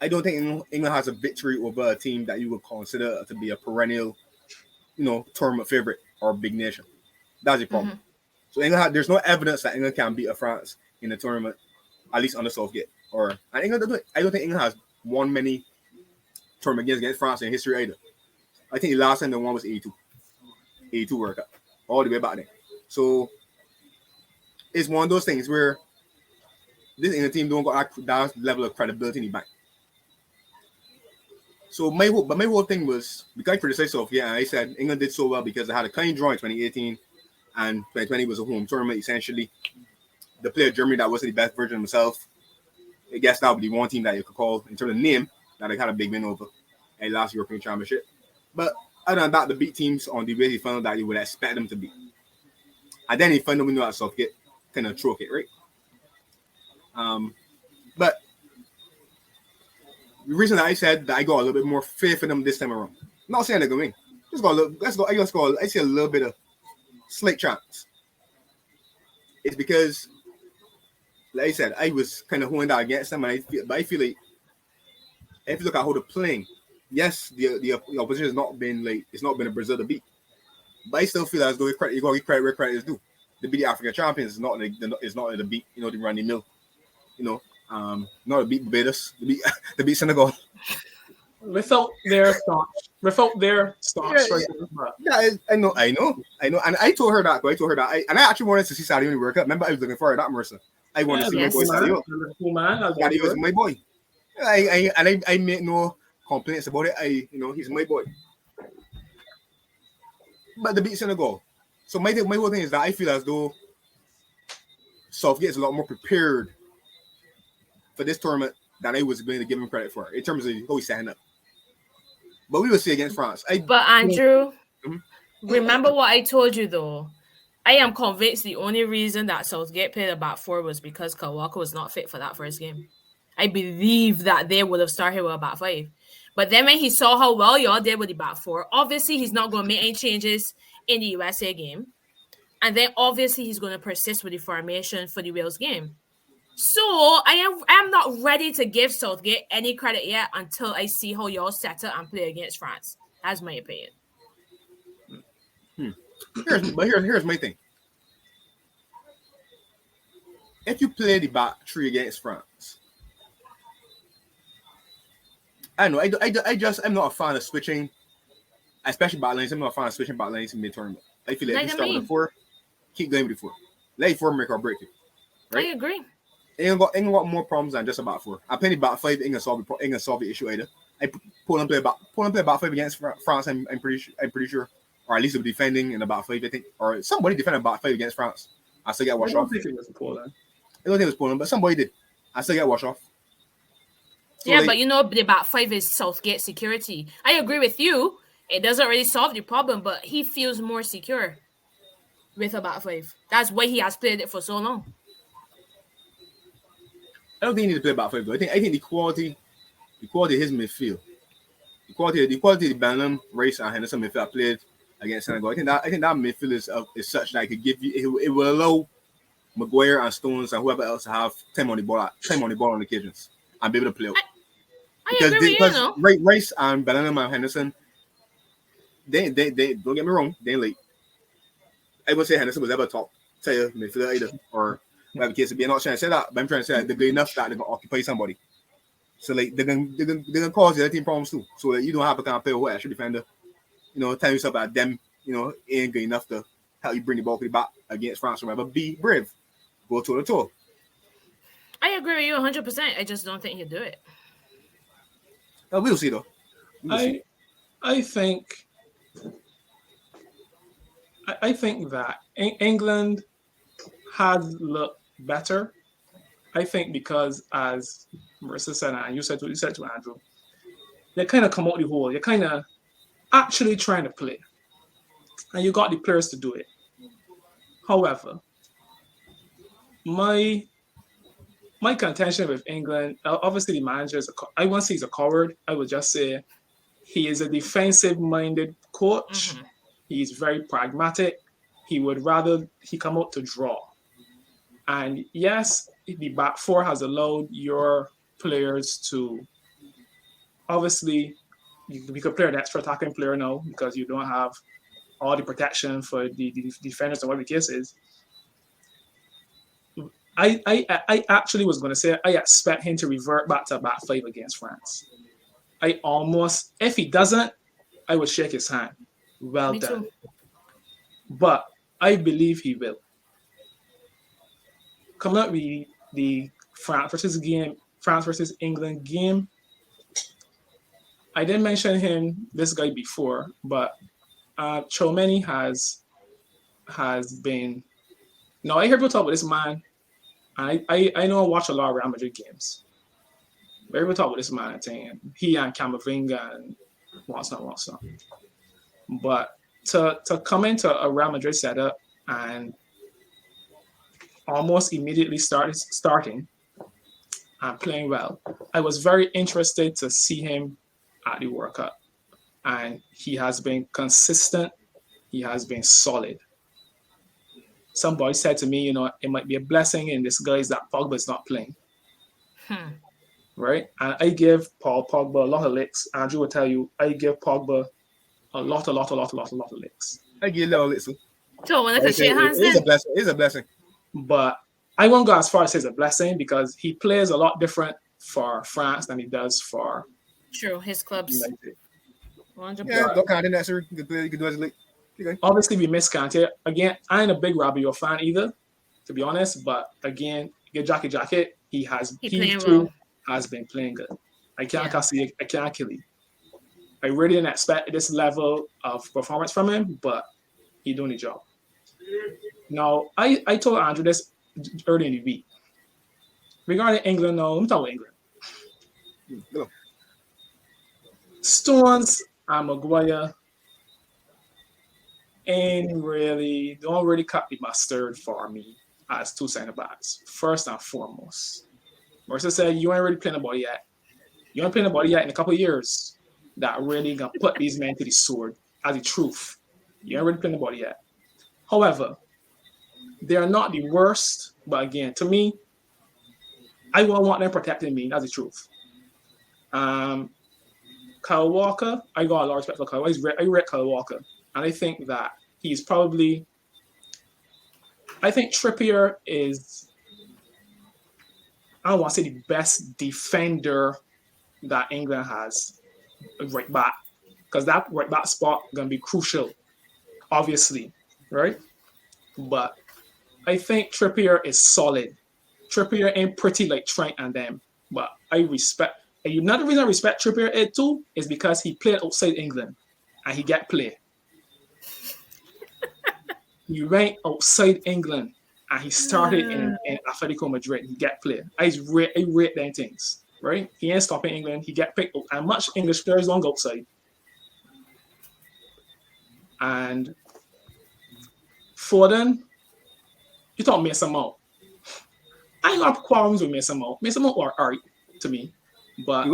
I don't think England has a victory over a team that you would consider to be a perennial, tournament favorite or a big nation. That's the problem. So England, there's no evidence that England can beat a France in the tournament, at least under Southgate. I don't think England has won many tournament games against France in history either. I think the last time they won was 82 World Cup, all the way back then. So it's one of those things where this England team don't got that level of credibility in the bank. So my whole thing was, because I criticized Southgate, and I said England did so well because they had a clean draw in 2018, and 2020 was a home tournament essentially. The player Germany that wasn't the best version of himself. I guess that would be one team that you could call in terms of name that they had a big win over at last European Championship. But other than that, the beat teams on the way he found that you would expect them to beat. And then he found the window at Southgate, kind of choke it, right? But the reason that I said that I got a little bit more faith in them this time around, I'm not saying they're going to win. I see a little bit of slight chance. It's because, like I said, I was kind of holding that against them, and I feel like if you look at how they're playing, yes, the opposition has not been it's not been a Brazil to beat, but I still feel as though you got to give credit where credit is due. To beat the African champions is not to beat the Randy Mill, not to beat Barbados, to beat Senegal. Without their stocks, Yeah, I know, and I told her that. And I actually wanted to see Sadio in the World Cup. Remember, I was looking for that, Marissa. I wanted to see my boy Sadio. Sadio was my boy. I make no complaints about it. He's my boy. But the beat Senegal. So my whole thing is that I feel as though Southgate is a lot more prepared for this tournament than I was going to give him credit for in terms of how he's setting up. But we will see against France. But Andrew, remember what I told you though. I am convinced the only reason that Southgate played a back four was because Kawaka was not fit for that first game. I believe that they would have started with a back five. But then when he saw how well y'all did with the back four, obviously he's not going to make any changes in the USA game. And then obviously he's going to persist with the formation for the Wales game. So I am not ready to give Southgate any credit yet until I see how y'all settle and play against France. That's my opinion. Here's my thing. If you play the back three against France, I don't know. I'm not a fan of switching, especially back lines. I'm not a fan of switching back lines in mid-tournament. I feel like if you start with a four, keep going with the four. Let the four make or break it. Right? I agree. England got more problems than just a back four. I play the back five. England solve the issue either. I Poland play back five against France. I'm pretty sure, or at least they'll be defending in the back five. I think, or somebody defended back five against France. I still get washed off. I don't think it was Poland. I don't think it was Poland, but somebody did. I still get washed off. So but the back five is Southgate security. I agree with you. It doesn't really solve the problem, but he feels more secure with a back five. That's why he has played it for so long. I don't think he needs to play back five, though. I think the quality the quality of his midfield, the quality of Bellingham, Rice, and Henderson midfield I played against Senegal. I think that midfield is such that it could give you it will allow Maguire and Stones and whoever else to have time on the ball on occasions and be able to play out. I agree with you, no? Rice and Bellingham and Henderson, they don't get me wrong, they ain't late. I would say Henderson was ever top tier midfielder either, or whatever the case would be. I'm not trying to say that, but I'm trying to say that they're good enough that they can occupy somebody. So like they're gonna cause the other team problems too. So that you don't have to kind of play with extra defender. Tell yourself that them, ain't good enough to help you bring the ball to the back against France or whatever. Be brave. Go toe to toe. I agree with you 100%. I just don't think he'll do it. We'll see though. I think that England has looked better. I think because, as Marissa said, and you said to Andrew, they kind of come out the hole. You're kind of actually trying to play, and you got the players to do it. However, my contention with England, obviously the manager I won't say he's a coward. I would just say he is a defensive-minded coach. Mm-hmm. He's very pragmatic. He would rather he come out to draw. And yes, the back four has allowed your players to obviously you could play an extra attacking player now because you don't have all the protection for the defenders and whatever the case is. I actually was going to say I expect him to revert back to back five against France. If he doesn't, I would shake his hand. Well done. But I believe he will. Coming up with the France versus England game, I didn't mention this guy before, but Chomeni has been. Now I hear people talk about this man. I know I watch a lot of Real Madrid games. But everybody talk about this man and he and Camavinga and what's not. But to come into a Real Madrid setup and almost immediately starting and playing well, I was very interested to see him at the World Cup. And he has been consistent. He has been solid. Somebody said to me, it might be a blessing in disguise that Pogba is not playing. Right? And I give Paul Pogba a lot of licks. Andrew will tell you, I give Pogba a lot of licks. I give little licks. So when I shake hands, it's a blessing. But I won't go as far as say it's a blessing because he plays a lot different for France than he does for his clubs. United. 100%. Yeah, look at it, sir. You can do it. Okay. Obviously, we miss Kante. Again, I ain't a big Rabiot fan either, to be honest. But again, get jacket. He too has been playing good. I can't kill him. I really didn't expect this level of performance from him, but he's doing the job. Now, I told Andrew this early in the week. Regarding England, now, I'm talking about England. Go. Stones and Maguire don't really cut the mustard for me as two center backs. First and foremost, Marissa said you ain't really playing nobody yet. You ain't playing nobody yet in a couple of years that really gonna put these men to the sword as the truth. You ain't really playing nobody yet. However, they are not the worst, but again, to me, I won't want them protecting me. That's the truth. Kyle Walker, I got a lot of respect for Kyle Walker. I read Kyle Walker. And I think that he's probably. I think Trippier is. I don't want to say the best defender that England has right back, because that right back spot gonna be crucial, obviously, right? But I think Trippier is solid. Trippier ain't pretty like Trent and them, but I respect. And another reason I respect Trippier too is because he played outside England and he get play. He went outside England and he started in Atletico Madrid. He get play. I rate them things, right? He ain't stopping England. He get picked up. And much English players don't go outside. And Foden, you talk Mason Mount. I ain't got problems with Mason Mount. Mason Mount are alright to me. But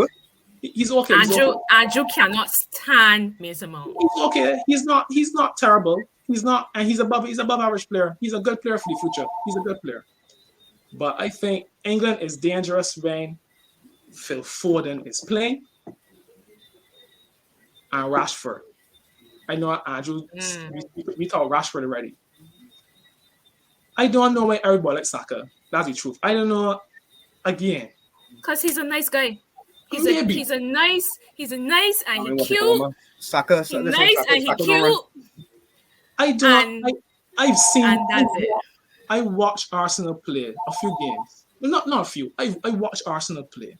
He's okay. He's okay. Andrew cannot stand Mason Mount. He's okay. He's not terrible. He's not, and he's above average player. He's a good player for the future. He's a good player. But I think England is dangerous when Phil Foden is playing and Rashford. I know Andrew, we thought Rashford already. I don't know why everybody likes Saka. That's the truth. I don't know. Again, because he's a nice guy. He's a nice and he's cute. Saka, he's nice and he's cute. I've seen. And that's it. I watched Arsenal play a few games. Not a few. I watched Arsenal play.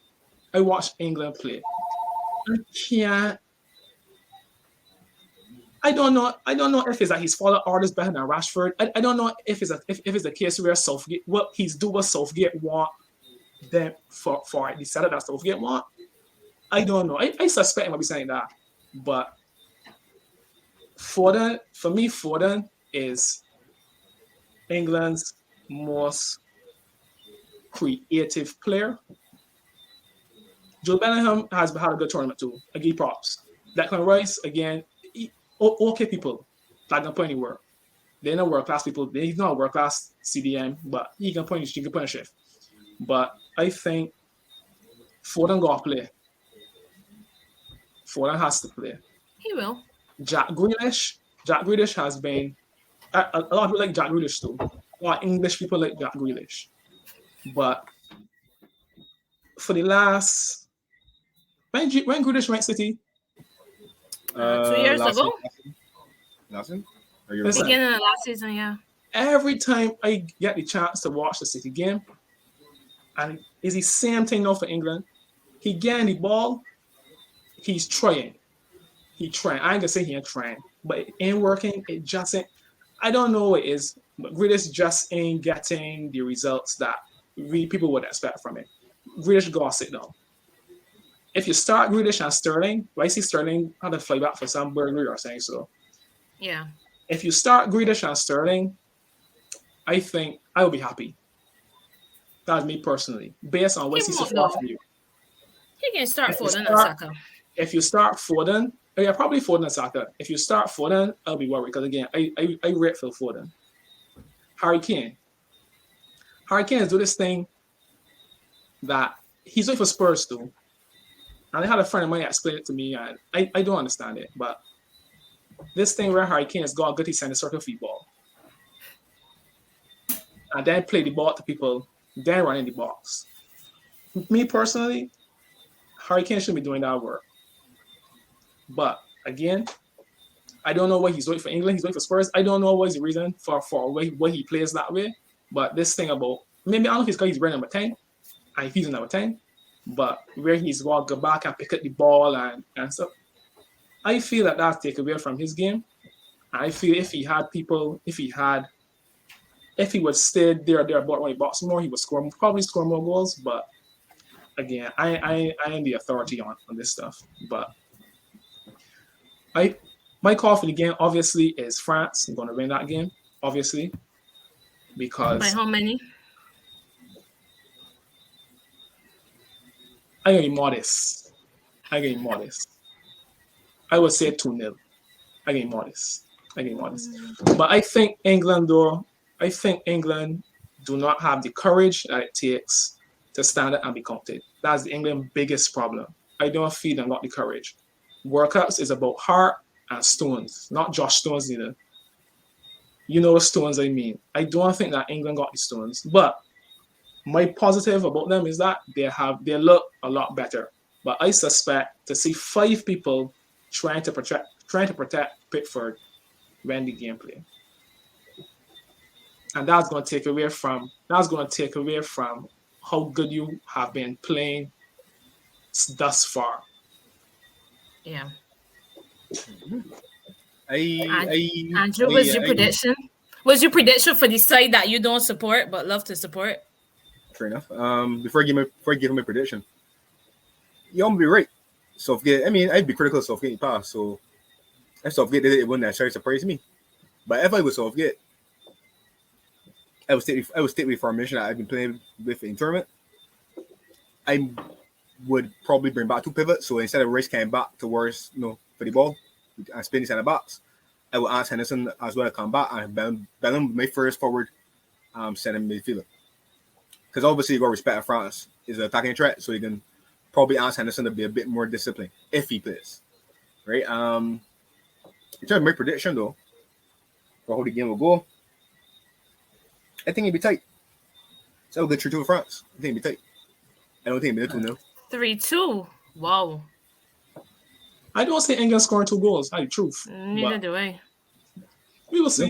I watched England play. I don't know if it's that he's followed orders better than Rashford. I don't know if it's a case where Southgate, what he's doing what Southgate want them for the setup that Southgate want. I don't know. I suspect he might be saying that. But Foden, for me, Foden is England's most creative player. Jude Bellingham has had a good tournament too. I give props. Declan Rice, again, okay people. Not gonna put anywhere. They're not world class people. He's not a world class CDM, but he can put a shift. But I think Foden got to play. Foden has to play. He will. Jack Grealish has been a lot of people like Jack Grealish too. A lot of English people like Jack Grealish. But for the last when Grealish went City? 2 years ago? Last Beginning of last season, yeah. Every time I get the chance to watch the City game, and it's the same thing now for England. He getting the ball, he's trying. I ain't gonna say he ain't trying, but it ain't working. It just ain't. I don't know what it is, but Grealish just ain't getting the results that people would expect from it. Grealish gotta sit down. If you start Grealish and Sterling, I see Sterling had to fly back for some burglary or saying so. Yeah. If you start Grealish and Sterling, I think I will be happy. That's me personally, based on what he's so far from you. He can start Foden and Saka. If you start Foden, yeah, probably Foden and Saka. If you start Foden, I'll be worried because again, I rate Phil Foden. Harry Kane is doing this thing that he's doing for Spurs too. And I had a friend of mine explain it to me, and I don't understand it. But this thing where Harry Kane has got a good center circle football, and then play the ball to people, then run in the box. Me personally, Harry Kane shouldn't be doing that work. But again, I don't know what he's doing for England. He's doing for Spurs. I don't know what is the reason for why he plays that way. But this thing about maybe I don't know if it's because he's wearing number 10 and he's using number 10, but where he's going to go back and pick up the ball and stuff. I feel that that's taken away from his game. I feel if he would stay there about when he box more, he would probably score more goals. But again, I am the authority on this stuff. But my call for the game obviously is France. I'm going to win that game, obviously, because by how many? I'm going to be modest. I would say 2-0. I'm going to be modest. But I think England do not have the courage that it takes to stand up and be counted. That's the England's biggest problem. I don't feel them got the courage. World Cups is about heart and stones, not Josh Stones either. You know the stones I mean. I don't think that England got the stones. But my positive about them is that they look a lot better. But I suspect to see 5 people trying to protect Pickford when the game play. And that's going to take away from how good you have been playing thus far. Yeah. Andrew, what's your prediction? What's your prediction for the side that you don't support but love to support? Fair enough. Before I give my prediction, you won't be right. Southgate. I mean, I'd be critical of Southgate in the past. So if Southgate did it, it wouldn't necessarily surprise me. But if I was Southgate, I would stick with the formation that I've been playing with in tournament. would probably bring back two pivots. So instead of Rice came back towards, for the ball and spin the center box, I would ask Henderson as well to come back and Bellingham my first forward center midfielder. Because obviously you got to respect France is an attacking threat, so you can probably ask Henderson to be a bit more disciplined if he plays. Right? In terms of my prediction though, for how the game will go, I think it'll be tight. So I'll get 3-2 for France. I think it'll be tight. I don't think it'll be 2-0. 3-2. Wow. I don't see England scoring 2 goals. That's the truth. Neither do I. We will see.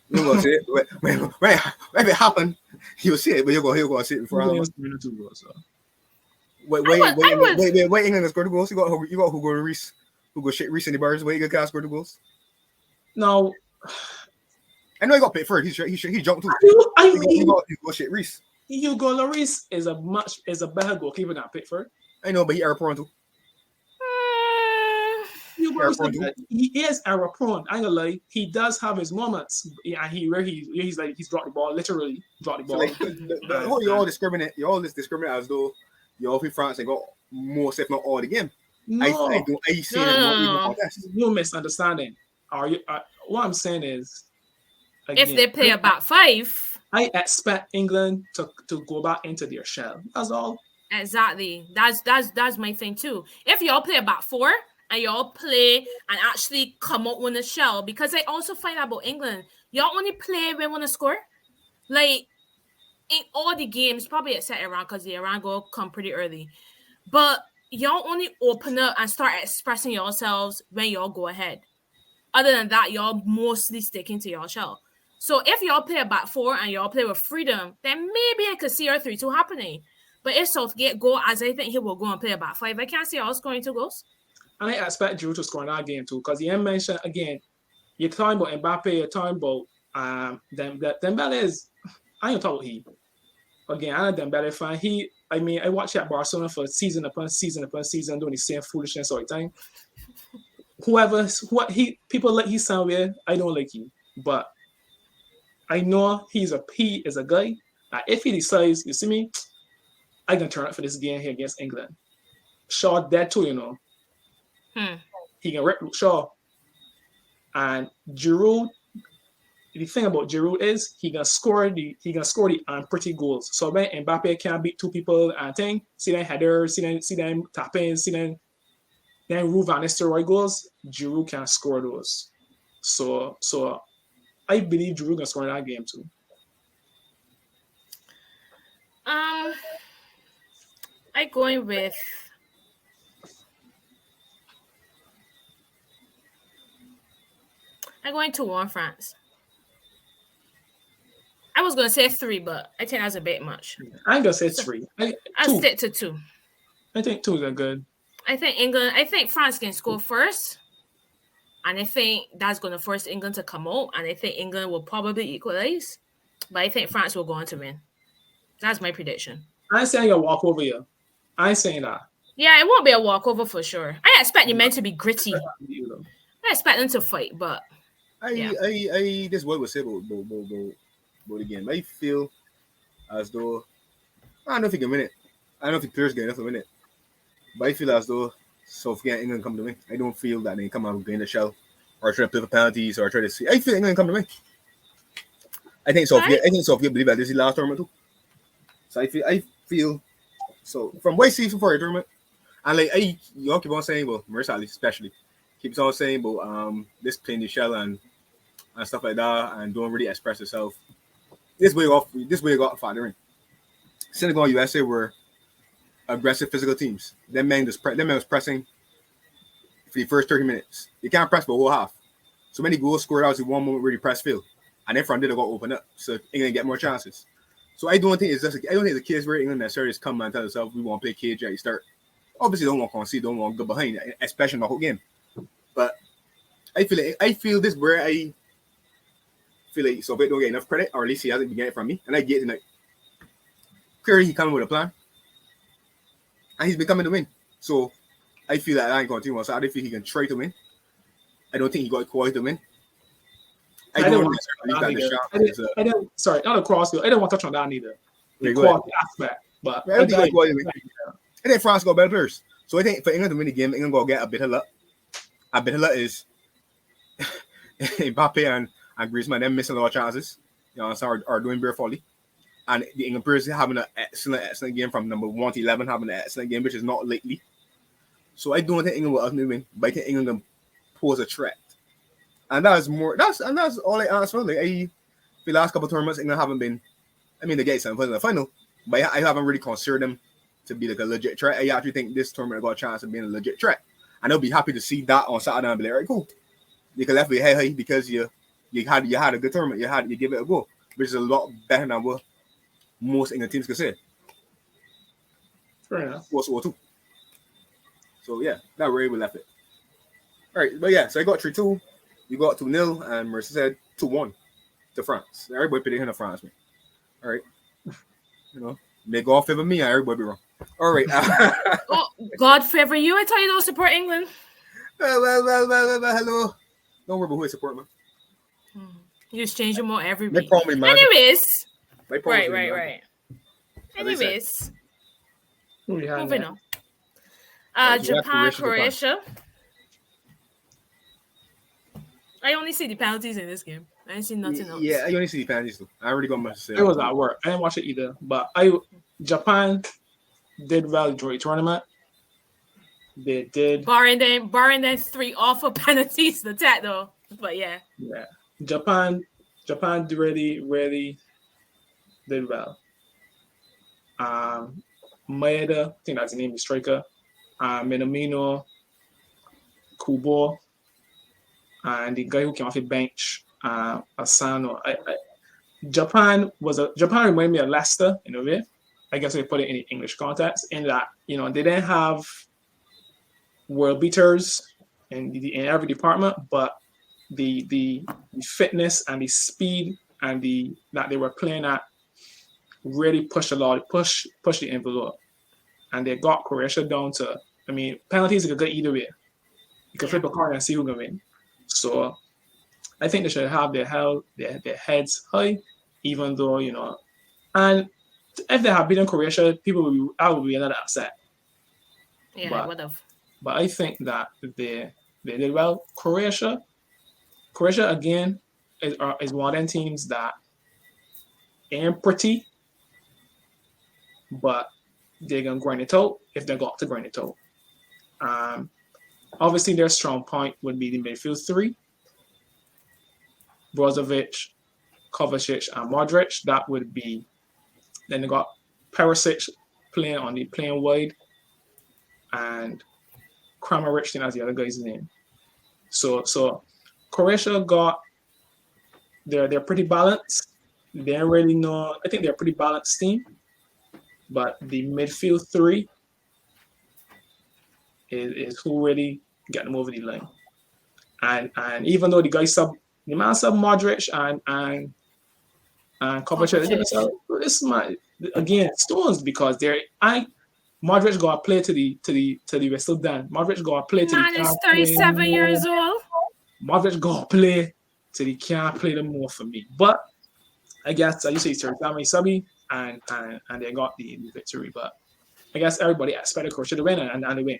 You're going to see it. When it happen, you'll see it, but you're going to see it before. England scoring 2 goals. So. Wait, England scored 2 goals? You got Hugo Reese. Hugo shit Reese in the bars. Wait, you got scored 2 goals? No. I know he got Pickford. He jumped too. He got shit Reese. Hugo Lloris is a better goalkeeper than Pickford. I know, but he error prone too. He is error prone. I ain't gonna lie. He does have his moments, and he's dropped the ball, literally dropped the ball. So you all discriminate. You all discriminate as though you all France and got most, if not all, the game. No, I see it. You're misunderstanding. What I'm saying is, again, if they play about 5. I expect England to go back into their shell. That's all. Exactly. That's my thing too. If y'all play about 4 and y'all play and actually come out with a shell, because I also find out about England, y'all only play when want to score. Like in all the games, probably except Iran, because the Iran goal come pretty early. But y'all only open up and start expressing yourselves when y'all go ahead. Other than that, y'all mostly sticking to y'all shell. So if y'all play about 4 and y'all play with freedom, then maybe I could see our 3-2 happening. But if Southgate go as I think he will go and play about 5, I can't see y'all scoring 2 goals. And I expect Giroud to score in that game too, because you mentioned again, you're talking about Mbappe, you're talking about Dembele is. I ain't talking about he. Again, I'm a Dembele fan. I watched at Barcelona for season upon season upon season doing the same foolishness all the time. People like he's somewhere. I don't like him, but I know he is a guy that if he decides, you see me, I can turn up for this game here against England. Shaw dead too, you know. He can rip Shaw. And Giroud, the thing about Giroud is he can score the pretty goals. So when Mbappe can beat 2 people and thing, see them headers, see them tap in, see them Ruud van Nistelrooy goals, Giroud can score those. So I believe Giroud can score in that game too. I'm going 2-1 France. I was gonna say 3, but I think that's a bit much. I'm gonna say 3. I'll stick to 2. I think 2 is good. I think France can score first. And I think that's going to force England to come out. And I think England will probably equalize. But I think France will go on to win. That's my prediction. I ain't saying a walkover here. I ain't saying that. Yeah, it won't be a walkover for sure. I expect the men to be gritty. I expect them to fight, but this is what I would say about the game. I feel as though I don't know if he can win it. I don't know if the players get enough to win it. But I feel as though Southgate and England come to win. I don't feel that they come out gain the shell or try to play for penalties or try to see. I feel England come to win. I think Southgate believe that this is the last tournament too. So I feel so from what I see for the tournament, and like you all keep on saying, well, Marissa especially keeps on saying about this playing the shell and stuff like that and don't really express itself. This way got factor in. Senegal and USA were aggressive physical teams. Them men was pressing for the first 30 minutes. You can't press for a whole half. So many goals scored out in one moment where the press failed. And then from there they got open up. So England get more chances. So I don't think it's a case where England necessarily just come and tell themselves we want to play cage at the start. Obviously don't want to concede, don't want to go behind, especially in the whole game. But I feel this where I feel like Southgate don't get enough credit, or at least he hasn't been getting it from me. And I get it tonight. Clearly he coming with a plan. And he's been coming to win. So I feel that I ain't going to continue. So I don't feel he can try to win. I don't think he got quality to win. I don't want sorry, not a crossfield. I don't want to touch on that either. The quality aspect. But I don't think I think France got better players. So I think for England to win the game, England got to get a bit of luck. A bit of luck is Mbappe and Griezmann, them missing a lot of chances. You know, are doing bare folly. And the England players having an excellent game from number 1 to 11, having an excellent game, which is not lately. So I don't think England will ultimately win, but I think England can pose a threat. And that's all I ask for. Like, the last couple of tournaments, England haven't been. I mean, they get something in the final, but I haven't really considered them to be like a legit threat. I actually think this tournament got a chance of being a legit threat, and I'll be happy to see that on Saturday and be like, all right, cool. You can left with hey because you had a good tournament, you give it a go, which is a lot better than what most England teams could say. Fair enough. Too. So yeah, that's where we left it. All right, but yeah, so I got 3-2. You got 2-0, and Marissa said 2-1 to France. Everybody put it in France, man. All right, you know, may God favor me, and everybody be wrong. All right. Oh, God favor you. I thought you don't support England. Well, hello. Don't worry about who I support, man. You just change them all every week. Anyways. Right. Anyways. Moving on. Japan, Croatia. I only see the penalties in this game. I ain't seen nothing else. Yeah, I only see the penalties too. I already got much to say. It was at work. I didn't watch it either. But Japan did well during the tournament. They did. Barring them 3 awful penalties to that though. But yeah. Yeah. Japan really, really did well. Maeda, I think that's the name of the striker. Minamino, Kubo, and the guy who came off the bench, Asano. Japan reminded me of Leicester in a way. I guess we put it in the English context, in that, you know, they didn't have world beaters in every department, but the fitness and the speed and that they were playing at really pushed the envelope, and they got Croatia down to. I mean, penalties could go either way. You can flip a card and see who can win. So I think they should have their heads high, even though, you know, and if they have beaten Croatia, I would be another upset. Yeah, I would have. But I think that they did well. Croatia again is one of them teams that ain't pretty, but they're gonna grind it out if they got to grind it out. Obviously, their strong point would be the midfield 3: Brozovic, Kovacic, and Modric. That would be. Then they got Perisic playing wide, and Kramaric, I think that's the other guy's name. So Croatia got. They're pretty balanced. They don't really know. I think they're a pretty balanced team, but the midfield 3 is who really get them over the line. And even though the man sub Modric and Kovacic, this is again stones, because Modric got to play to the whistle done. Modric got to play to man is 37 years old. Modric got to play till he can't play them more for me. But I guess you say 37 subby and they got the victory. But I guess everybody expected Croatia to win, and they win.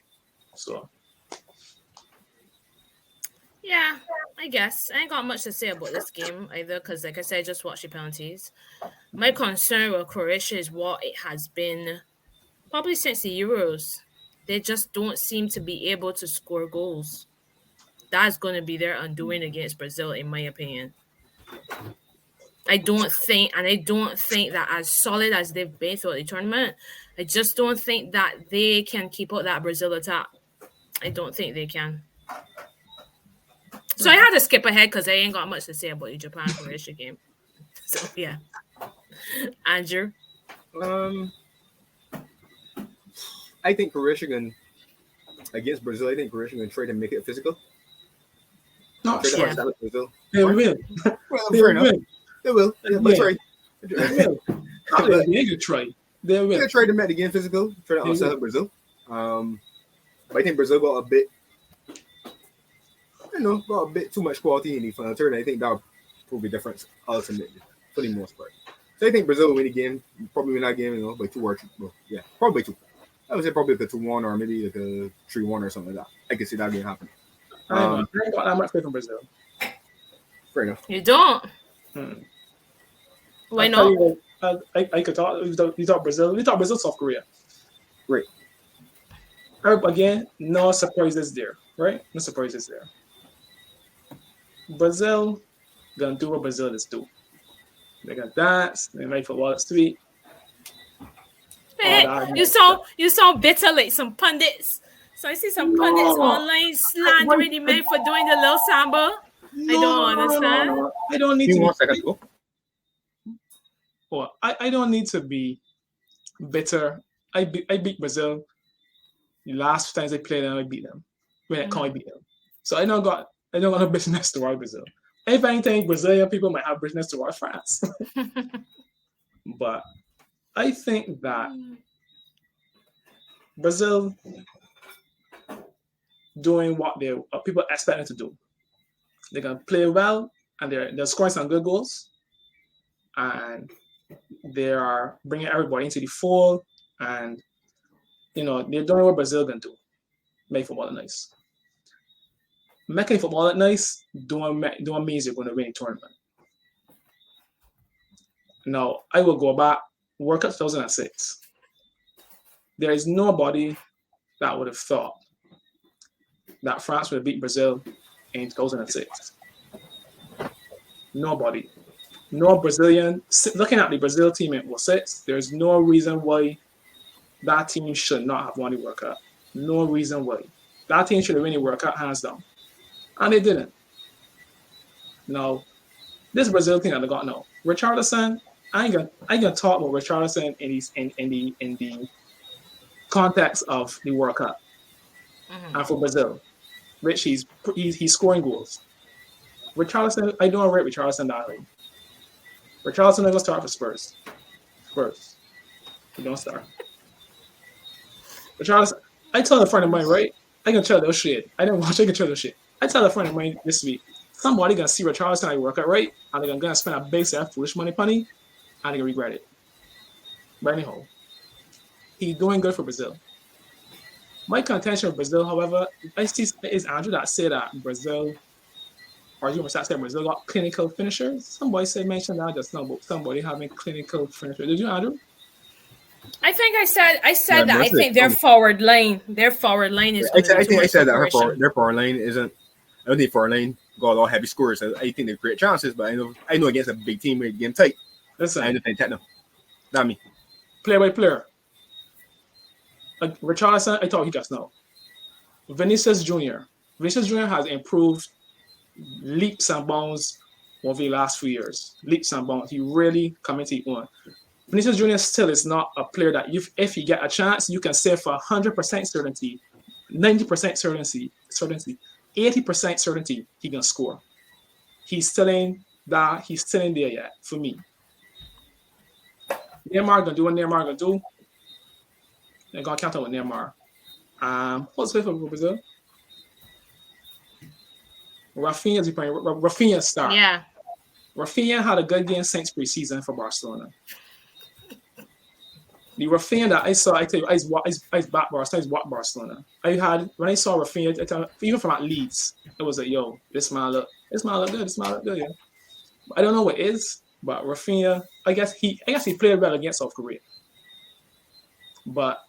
So yeah, I guess I ain't got much to say about this game either, because like I said, I just watched the penalties. My concern with Croatia is what it has been probably since the Euros. They just don't seem to be able to score goals. That's going to be their undoing against Brazil, in my opinion. I don't think that as solid as they've been throughout the tournament, I just don't think that they can keep up that Brazil attack. I don't think they can. So I had to skip ahead because I ain't got much to say about the Japan-Croatia game. So, yeah. Andrew? I think Croatia can, against Brazil, I think Croatia can try to make it physical. No, sure. Yeah. They will. Well, fair enough. They will. Yeah, but try. They could try. They will. They try to make the game physical, try to outside Brazil. But I think Brazil got a bit too much quality in the final third. I think that'll prove the difference ultimately, for the most part. So I think Brazil will win the game, probably win that game, by 2 or 3. Well, yeah, probably 2. I would say probably like a 2-1 or maybe like a 3-1 or something like that. I can see that game happen. I ain't got that much faith in Brazil. Fair enough. You don't? Why I'll tell not? you, I could talk. We thought Brazil. We thought Brazil, South Korea. Right. Again, no surprises there, right? No surprises there. Brazil gonna do what Brazil is do. They're gonna dance. They make football sweet. Hey, you sound bitter like some pundits. So I see some pundits online slandering the men for doing the little samba. I don't understand. No. I don't need You to. want second go? Well, I don't need to be bitter. I beat Brazil. The last times they played them, I beat them. When I can't beat them. So I don't got no business to watch Brazil. If anything, Brazilian people might have business to watch France. But I think that Brazil doing what people expect them to do. They're gonna play well, and they're scoring some good goals, and they are bringing everybody into the fold, and they're doing what Brazil can do, make football nice. Making football nice, doing means you're going to win a tournament. Now, I will go back, World Cup 2006. There is nobody that would have thought that France would have beat Brazil in 2006. Nobody. No Brazilian. Looking at the Brazil team in 2006, there's no reason why that team should not have won the World Cup. No reason why. That team should have won the World Cup hands down. And they didn't. Now, this Brazil team that they got now, Richarlison, I ain't gonna talk about Richarlison in the context of the World Cup. And for Brazil, Rich, he's scoring goals. Richarlison, I don't rate Richarlison that way. Richarlison never start for Spurs. He don't start. Richarlison, I tell a friend of mine, right? I can tell those shit. I didn't watch. I can tell those shit. I tell a friend of mine this week, somebody gonna see Richarlison at World Cup, right? And they're gonna spend a big set of foolish money, and they're gonna regret it. But anyhow, he's doing good for Brazil. My contention with Brazil, however, I see is Andrew that said that Brazil, or you must say Brazil got clinical finishers. Somebody mentioned that just now about somebody having clinical finishers. Did you, Andrew? I think I said that. I think their forward line is. I think I said that their forward line isn't. I don't think forward line got all heavy scores. I think they create chances, but I know against a big team, the game tight. Listen, I understand technical. Not me. Player by player. Like Richarlison, I thought he just know. Vinicius Jr. has improved leaps and bounds over the last few years. Leaps and bounds. He really come into his own. Vinicius Jr. still is not a player that if you get a chance, you can say for 100% certainty, 90% certainty, 80% certainty he can score. He's still in there yet for me. Neymar gonna do what Neymar gonna do. They're gonna count out with Neymar. What's the for Brazil? Rafinha's playing. Rafinha start. Yeah. Rafinha had a good game since preseason for Barcelona. The Rafinha that I saw, I tell you, I back Barcelona. When I saw Rafinha, even from at Leeds, it was like, yo, this man look good. Yeah. I don't know what it is, but Rafinha, I guess he played well against South Korea. But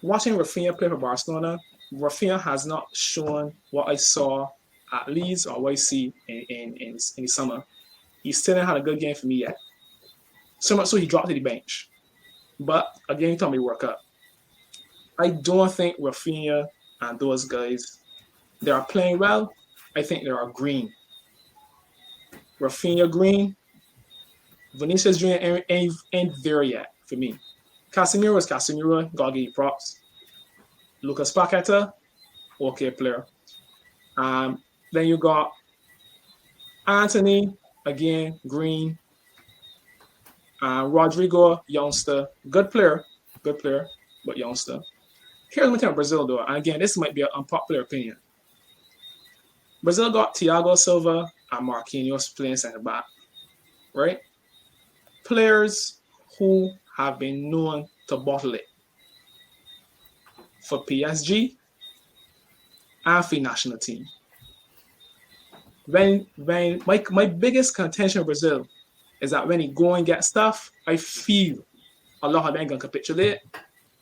watching Rafinha play for Barcelona, Rafinha has not shown what I saw at Leeds or what I see in the summer. He still hasn't had a good game for me yet. So much so he dropped to the bench. But again, he told me World Cup. I don't think Rafinha and those guys, they are playing well. I think they are green. Rafinha green. Vinicius Jr. ain't there yet for me. Casemiro is Casemiro. Gotta give you props. Lucas Paqueta, okay player. Then you got Anthony, again, green. Rodrigo, youngster, good player, but youngster. Here's my thing about Brazil, though, and again, this might be an unpopular opinion. Brazil got Thiago Silva and Marquinhos playing center back, right? Players who have been known to bottle it. for PSG and for national team. When my biggest contention with Brazil is that when he go and get stuff, I feel a lot of them gonna capitulate.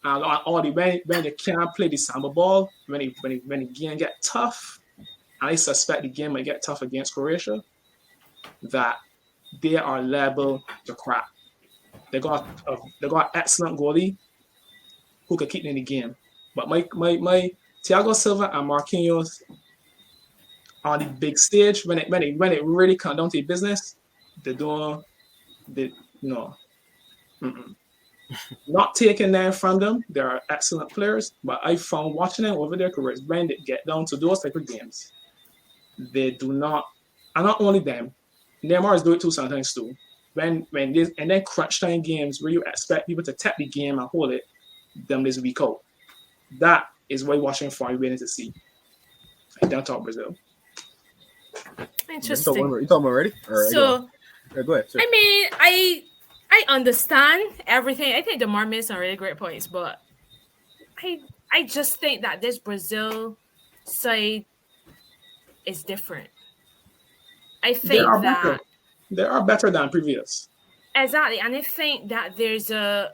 And all the when they can't play the samba ball, when the game get tough, and I suspect the game might get tough against Croatia, that they are liable to crap. They got an excellent goalie who can keep them in the game. But my Thiago Silva and Marquinhos on the big stage, when it really comes down to business, no. Not taking them from them. They are excellent players, but I found watching them over their careers, when they get down to those type of games, they do not, and not only them, Neymar is doing it too sometimes too. When this and then crunch time games where you expect people to tap the game and hold it, them this week out. That is what watching for you waiting to see. I don't talk Brazil. Interesting. You talking already? So go ahead. Sorry. I mean, I understand everything. I think Damar made some really great points, but I just think that this Brazil side is different. I think that they are better than previous. Exactly, and I think that there's a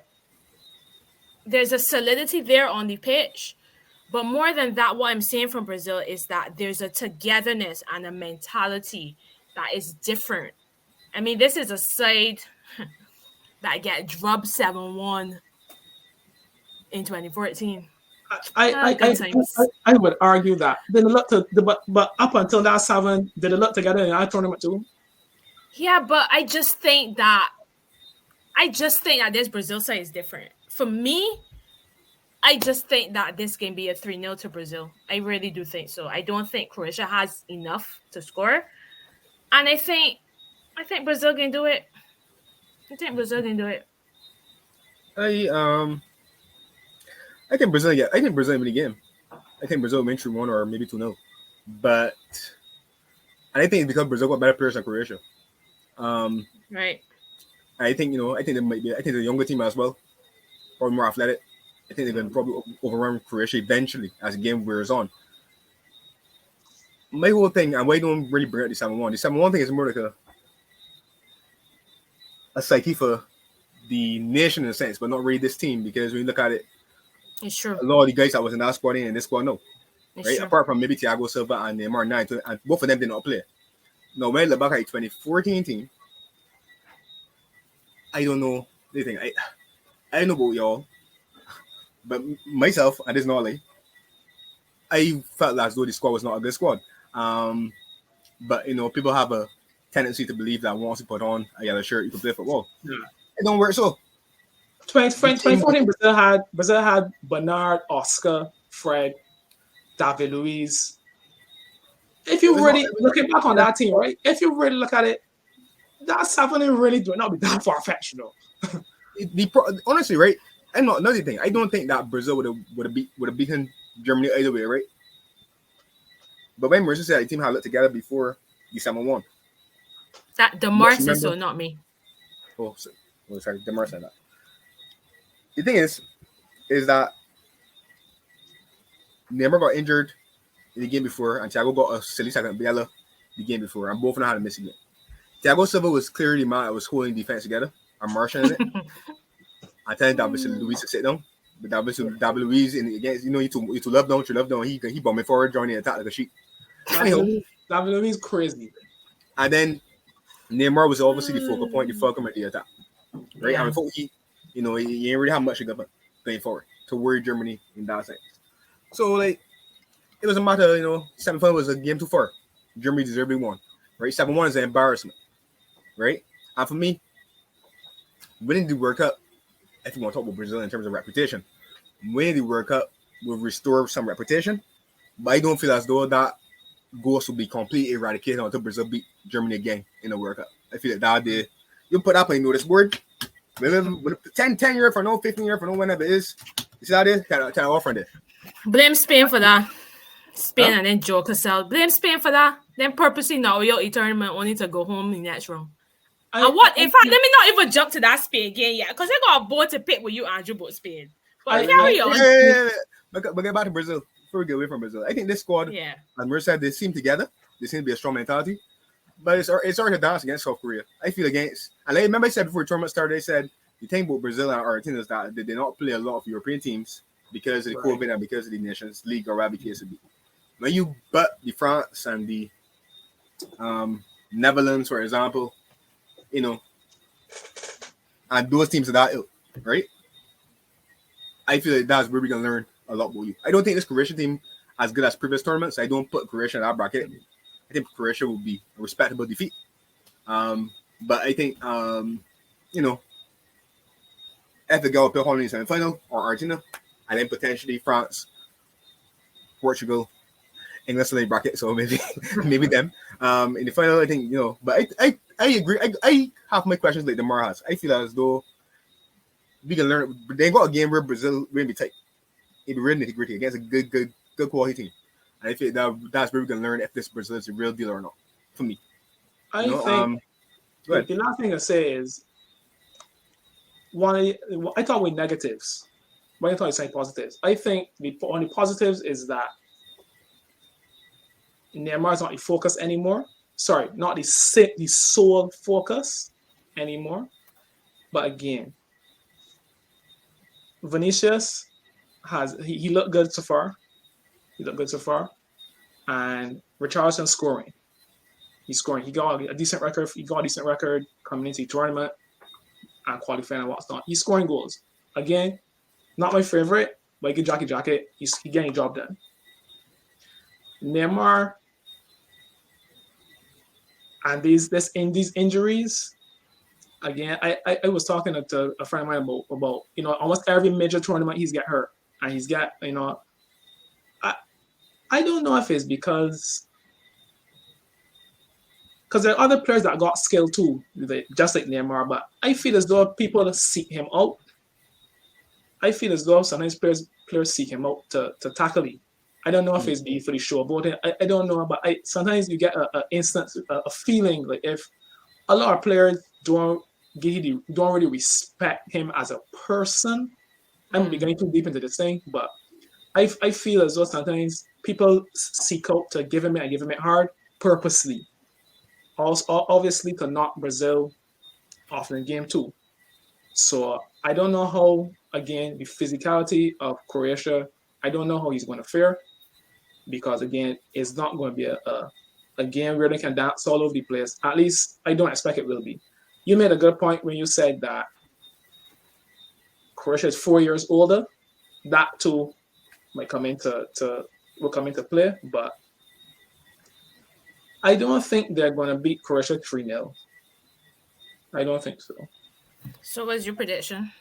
solidity there on the pitch. But more than that, what I'm saying from Brazil is that there's a togetherness and a mentality that is different. I mean, this is a side that get drubbed 7-1 in 2014. I would argue that they look to but up until that 7, did they look together in our tournament too? Yeah, but I just think that this Brazil side is different. For me, I just think that this can be a 3-0 to Brazil. I really do think so. I don't think Croatia has enough to score. And I think Brazil can do it. I think Brazil can do it. I think Brazil win the game. I think Brazil win 3-1 or maybe 2-0. But I think it's because Brazil got better players than Croatia. Right. I think the younger team as well, probably more athletic. I think they're going to probably overrun Croatia eventually as the game wears on. My whole thing, and why I don't really bring up the 7-1. The 7-1 thing is more like a psyche for the nation in a sense, but not really this team, because when you look at it, it's true. A lot of the guys that was in that squad in this squad, no. It's right? True. Apart from maybe Thiago Silva and Neymar 9, and both of them did not play. Now, when I look back at the 2014 team, I don't know anything. I don't know about y'all, but myself, and this not like, I felt as though the squad was not a good squad. But people have a tendency to believe that once you put on a yellow shirt, you can play football. Yeah. It don't work so. 2014 Brazil had Bernard, Oscar, Fred, David Luiz. If you really looking back on that team, right? If you really look at it, that 7 really do not be that far-fetched, Honestly, right? And not another thing, I don't think that Brazil would have beaten Germany either way, right? But when Marissa said the team had looked together before the 7-1. That Damar said so, not me. Oh, sorry, Damar said that. The thing is that Neymar got injured in the game before, and Thiago got a silly second yellow the game before, and both of them had a missing game. Thiago Silva was clearly the man that was holding defense together and marshalling it. I tell David Luiz to sit down, but David Luiz against you to love down, he bombing forward, joining the attack like a sheep. David Luiz crazy. And then Neymar was obviously the focal point, the fulcrum at the attack, right? Yeah. I mean, he ain't really have much to go going forward to worry Germany in that sense. So it was a matter, 7-1 was a game too far. Germany deservedly won, right? 7-1 is an embarrassment, right? And for me, winning the World Cup, if you want to talk about Brazil in terms of reputation, winning the World Cup will restore some reputation, but I don't feel as though that ghost will be completely eradicated until Brazil beat Germany again in the World Cup. I feel like that day, you put up and notice word, 10 years for no, 15 years for no, whenever it is. You see how it is? Can I offer it? Blame Spain for that. Spain and then joke herself. Blame Spain for that. Then purposely now your tournament only to go home in that room. And what? In fact, let me not even jump to that Spain game yet, because I got a board to pick with you, Andrew, about Spain. Carry on. But get back to Brazil. Before we get away from Brazil, I think this squad, Yeah. as Marissa said, they seem together. They seem to be a strong mentality. But it's hard to dance against South Korea. I feel against, and I remember I said before the tournament started, they said the thing about Brazil and Argentina is that they did not play a lot of European teams because of the COVID and because of the Nations League or whatever the case would be. When you butt the France and the Netherlands, for example, and those teams are that ill, right? I feel like that's where we can learn a lot about you. I don't think this Croatian team as good as previous tournaments. I don't put Croatia in that bracket. I think Croatia will be a respectable defeat. But I think, if they go up to Holland in the semifinal or Argentina, and then potentially France, Portugal, England in the bracket, so maybe them. In the final, I think, but I agree. I have my questions like Damar has. I feel as though we can learn. They got a game where Brazil will be tight. It'll be really nitty-gritty against a good quality team. And I feel that's where we can learn if this Brazil is a real deal or not. For me, I think the last thing I say is I thought with negatives, but I thought you say positives. I think one of the positives is that Neymar is not the focus anymore. Sorry, not the sole focus anymore. But again, Vinicius he looked good so far. And Richarlison scoring. He's scoring. He got a decent record coming into the tournament and qualifying and what's not. He's scoring goals. Again, not my favorite, but he can jacket. He's getting the job done. Neymar and these injuries, again, I was talking to a friend of mine about almost every major tournament he's get hurt. And he's got, I don't know if it's because there are other players that got skill too, just like Neymar, but I feel as though people seek him out. I feel as though sometimes players seek him out to tackle him. I don't know if it's for the show about it. I don't know, but sometimes you get a instance, a feeling like if a lot of players don't really respect him as a person. I'm going too deep into this thing, but I feel as though sometimes people seek out to give him it hard purposely. Also, obviously, to knock Brazil off in game two. So I don't know how, again, the physicality of Croatia, I don't know how he's going to fare because, again, it's not going to be a game where they can dance all over the place. At least I don't expect it will be. You made a good point when you said that Croatia is 4 years older. That too might come into play, but I don't think they're going to beat Croatia 3-0. I don't think so. So what's your prediction?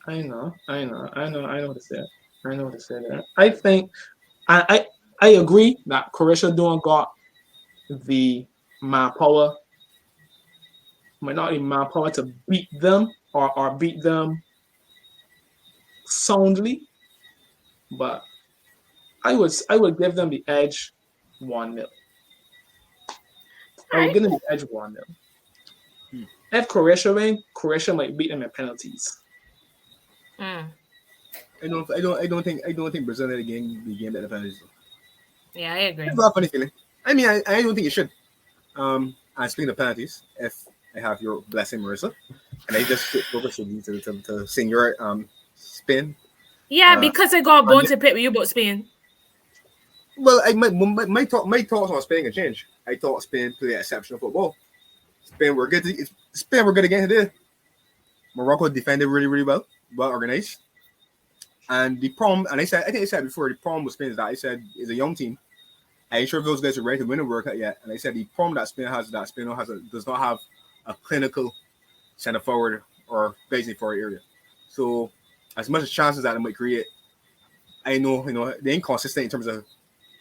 I know what to say. There. I think I agree that Croatia don't got the manpower, might not even manpower to beat them or beat them soundly, but I would give them the edge 1-0. I would give them the edge 1-0. If Croatia win, Croatia might beat them in penalties. I don't think Brazil had the game that the penalties. Yeah, I agree. It's not a funny feeling. I mean, I don't think it should. And speaking of penalties, if I have your blessing, Marissa, and I just focus on you to sing your spin. Yeah, because I got a bone to pick with you about Spain. Well, my thoughts on Spain can change. I thought Spain played exceptional football. Spain were good again today. Morocco defended really, really well organized. And the problem, and I think I said before, the problem with Spain is that I said it's a young team. I ain't sure if those guys are ready to win a World Cup yet. And I said the problem that Spain has is that Spain does not have a clinical center forward or basically forward area. So as much as chances that they might create, I know they ain't consistent in terms of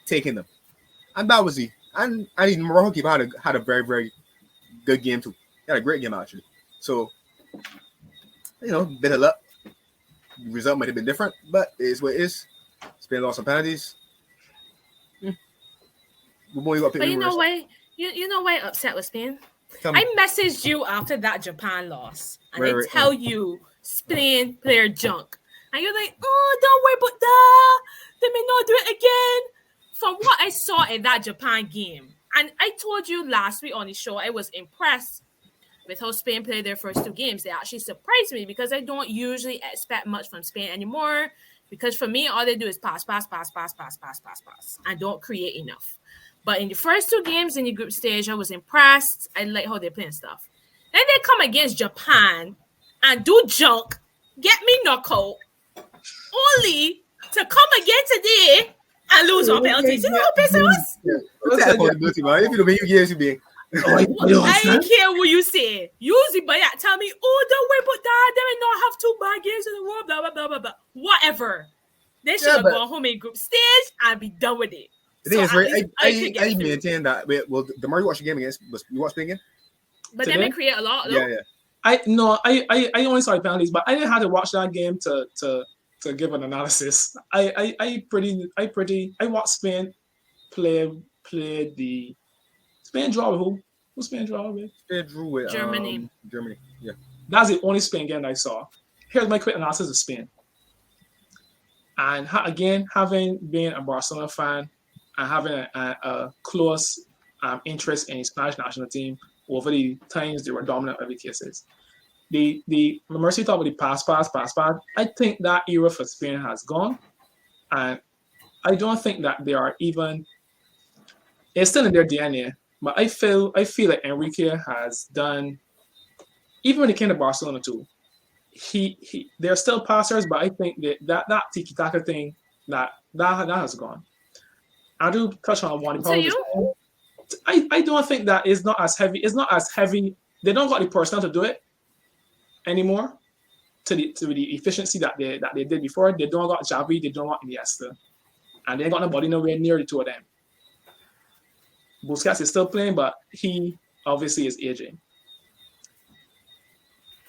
taking them. And that was and Morocco keeper had a very, very good game too. He had a great game actually. So bit of luck. The result might have been different, but it is what it is. Spain lost some penalties. But you know why? You know why upset with Spain? I messaged you after that Japan loss, and I tell you Spain player junk, and you're like, "Oh, don't worry about that. They may not do it again." From what I saw in that Japan game, and I told you last week on the show, I was impressed with how Spain played their first 2 games. They actually surprised me because I don't usually expect much from Spain anymore. Because for me, all they do is pass, and don't create enough. But in the first 2 games in the group stage, I was impressed. I like how they're playing stuff. Then they come against Japan and do junk, get me knockout, only to come again today and lose on penalties. You know how pissed I was? If you don't make games, you be. I don't care what you say. Usually, but yeah, tell me, oh, don't worry about that. They may not have 2 bad games in a row, blah, blah, blah, blah, blah. Whatever. They should have gone home in group stage and be done with it. The thing is, right, I maintain that. Well, Damar, you watch the game against, you watch the game? But they may create a lot, though. Yeah. I only saw the penalties, but I didn't have to watch that game to give an analysis. I watched Spain play the Spain draw with who? Who Spain draw with? Spain drew with Germany. Germany, yeah. That's the only Spain game I saw. Here's my quick analysis of Spain. And again, having been a Barcelona fan and having a close interest in the Spanish national team over the times they were dominant every cases. The Marissa talk about the pass. I think that era for Spain has gone. And I don't think that they are even, it's still in their DNA. But I feel like Enrique has done, even when he came to Barcelona too, they're still passers, but I think that tiki-taka thing that has gone. I do touch on one. So you? I don't think that is not as heavy. It's not as heavy. They don't got the personnel to do it anymore to the efficiency that they did before. They don't got Xavi. They don't got Iniesta, and they ain't got nobody nowhere near the 2 of them. Busquets is still playing, but he obviously is aging.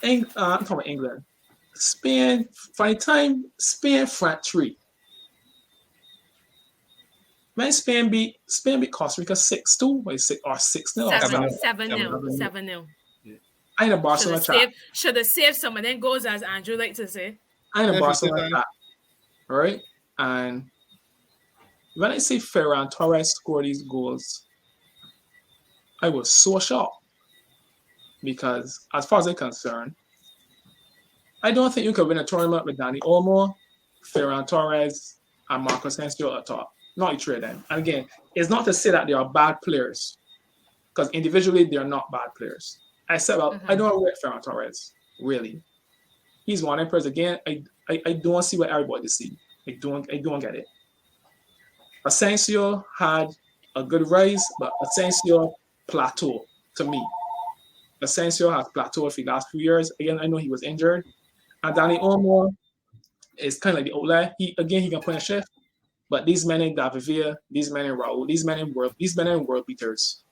I'm talking about England. Spain, for the time, Spain front 3. When Spain beat Costa Rica 6-2 or 6-0 7-0. I ain't a Barcelona trap. Should have saved some of them goals, as Andrew like to say. I ain't a Barcelona trap. Right? And when I see Ferran Torres score these goals, I was so shocked because, as far as I'm concerned, I don't think you could win a tournament with Dani Olmo, Ferran Torres, and Marco Asensio at top. Not each of them. And again, it's not to say that they are bad players, because individually they are not bad players. I said, I don't rate Ferran Torres, really. He's one of them players. Again, I don't see what everybody see. I don't get it. Asensio had a good rise, but Asensio plateau to me. Asensio has plateaued for the last few years. Again, I know he was injured. And Dani Olmo is kind of like the outlier. He can play a shift. But these men in David Villa, these men in Raul, these men in world beaters.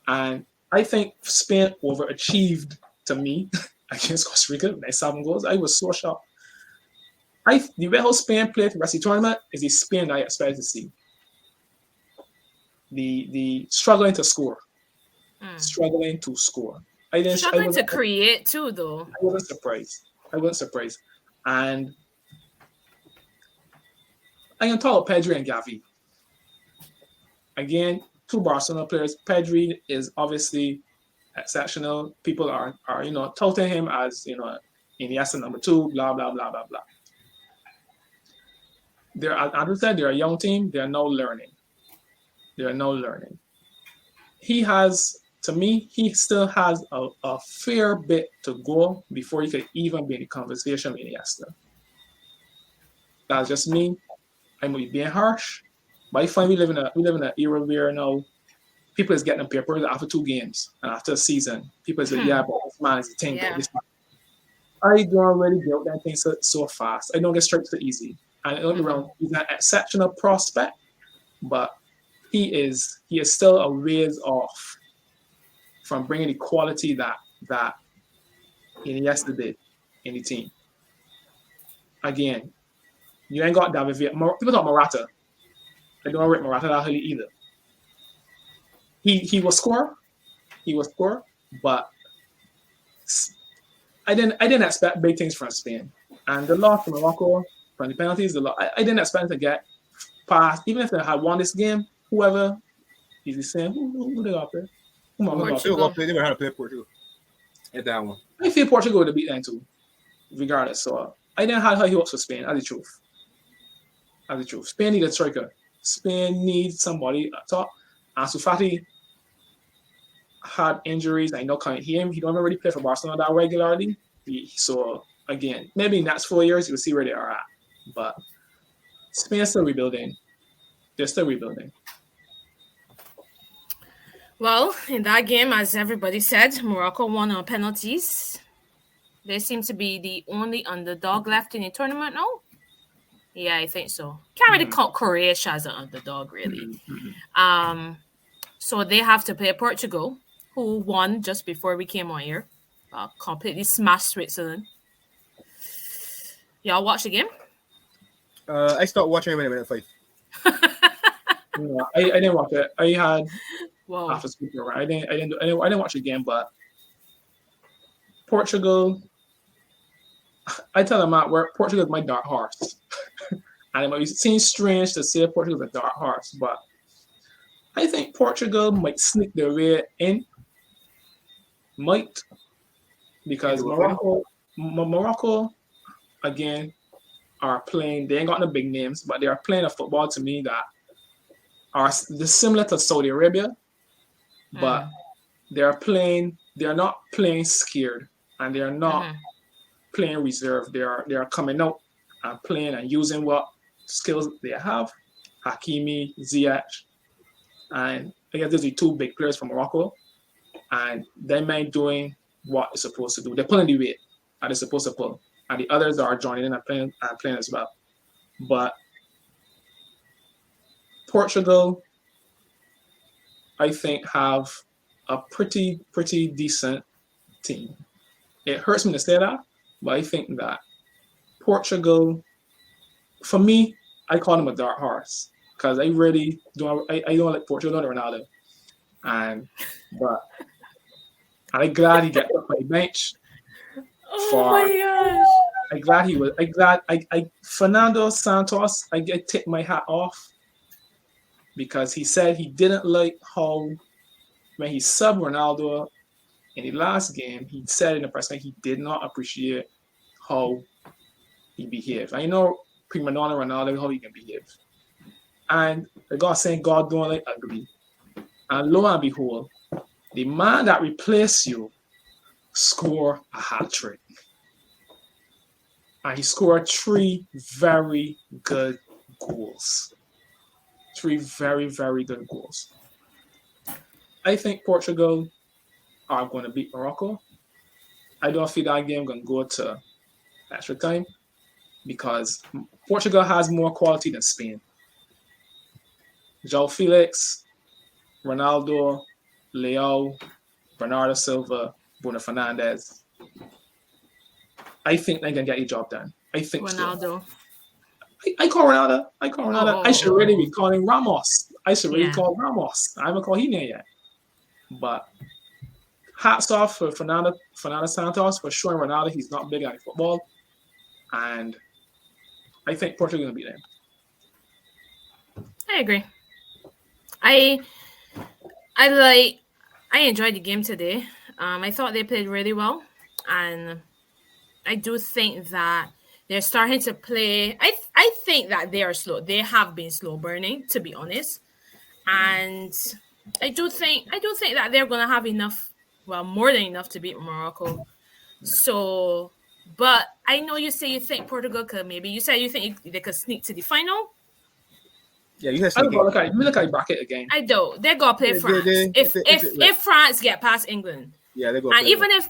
And I think Spain overachieved to me against Costa Rica, 7 goals. I was so shocked. The way how Spain played the rest of the tournament is the Spain I expected to see. The struggling to score. Struggling to create too, though. I wasn't surprised. And I can talk about Pedri and Gavi. Again, 2 Barcelona players. Pedri is obviously exceptional. People are touting him as Iniesta number 2. Blah blah blah blah blah. As Andrew said, they're a young team. They are now learning. To me, he still has a fair bit to go before he could even be in the conversation with Iniesta. That's just me. I might be being harsh, but I find we live in an era where now people is getting papers after 2 games and after a season. People say, "Yeah, but this man is a thing." Yeah. I don't really get that thing so fast. I don't get straight to easy. And he's an exceptional prospect, but he is still a ways off from bringing the quality that Iniesta did in the team. Again, you ain't got David Villa. People talk Morata. I don't rate Morata that highly either. He will score, but I didn't expect big things from Spain. And the loss to Morocco from the penalties, I didn't expect to get past. Even if they had won this game, whoever is saying who they got there, who got there. Portugal. They were how to play Portugal at that one. I feel Portugal would have beat them too, regardless. So I didn't have high hopes for Spain. As the truth. Spain needs a striker. Spain needs somebody up top. Ansu Fati had injuries. I know can't hear him. He don't really play for Barcelona that regularly. So again, maybe in the next 4 years you'll see where they are at. But Spain is still rebuilding. They're still rebuilding. Well, in that game, as everybody said, Morocco won on penalties. They seem to be the only underdog left in the tournament now. Yeah, I think so. Can't really count Croatia as an underdog, really. So they have to play Portugal, who won just before we came on here. Completely smashed Switzerland. Y'all watch the game? I stopped watching him in minute 5. No, I didn't watch it. I had Wow. I didn't watch the game, but Portugal. I tell them where Portugal is my dark horse, and it seems strange to say Portugal is a dark horse, but I think Portugal might sneak their way in. Because Morocco again are playing. They ain't got no big names, but they are playing a football to me that are similar to Saudi Arabia, but they are not playing scared, and they are not playing reserved. They are coming out and playing and using what skills they have. Hakimi, Ziyech, and I guess those are the two big players from Morocco, and they might doing what they're supposed to do. They're pulling the weight that they're supposed to pull, and the others are joining in and playing as well. But Portugal, I think, have a pretty decent team. It hurts me to say that, but I think that Portugal, for me, I call them a dark horse because I really don't. I don't like Portugal, don't like Ronaldo, but I'm glad he got up on the bench. My gosh! I'm glad he was. Fernando Santos, I take my hat off because he said he didn't like how when he subbed Ronaldo in the last game, he said in the press conference he did not appreciate how he behaved. I know prima donna Ronaldo how he can behave, and the God saying God don't like ugly, and lo and behold, the man that replaced you scored a hat trick, and he scored 3 very good goals. 3 very, very good goals. I think Portugal are going to beat Morocco. I don't feel that game going to go to extra time because Portugal has more quality than Spain. João Felix, Ronaldo, Leo, Bernardo Silva, Bruno Fernandes. I think they can get the job done. I think Ronaldo. So. I call Ronaldo. Oh. I should really be calling Ramos. I should really call Ramos. I haven't called him yet. But hats off for Fernando Santos for showing Ronaldo he's not big at football. And I think Portugal will beat them. I agree. I enjoyed the game today. I thought they played really well, and I do think that they're starting to play. I think that they are slow. They have been slow burning, to be honest, and I do think that they're gonna have enough, well, more than enough to beat Morocco. So, but I know you say you think Portugal could maybe. You said you think they could sneak to the final. Yeah, you have to look at the bracket again. I do. They're gonna play France. If France get past England. Yeah, they go. And even if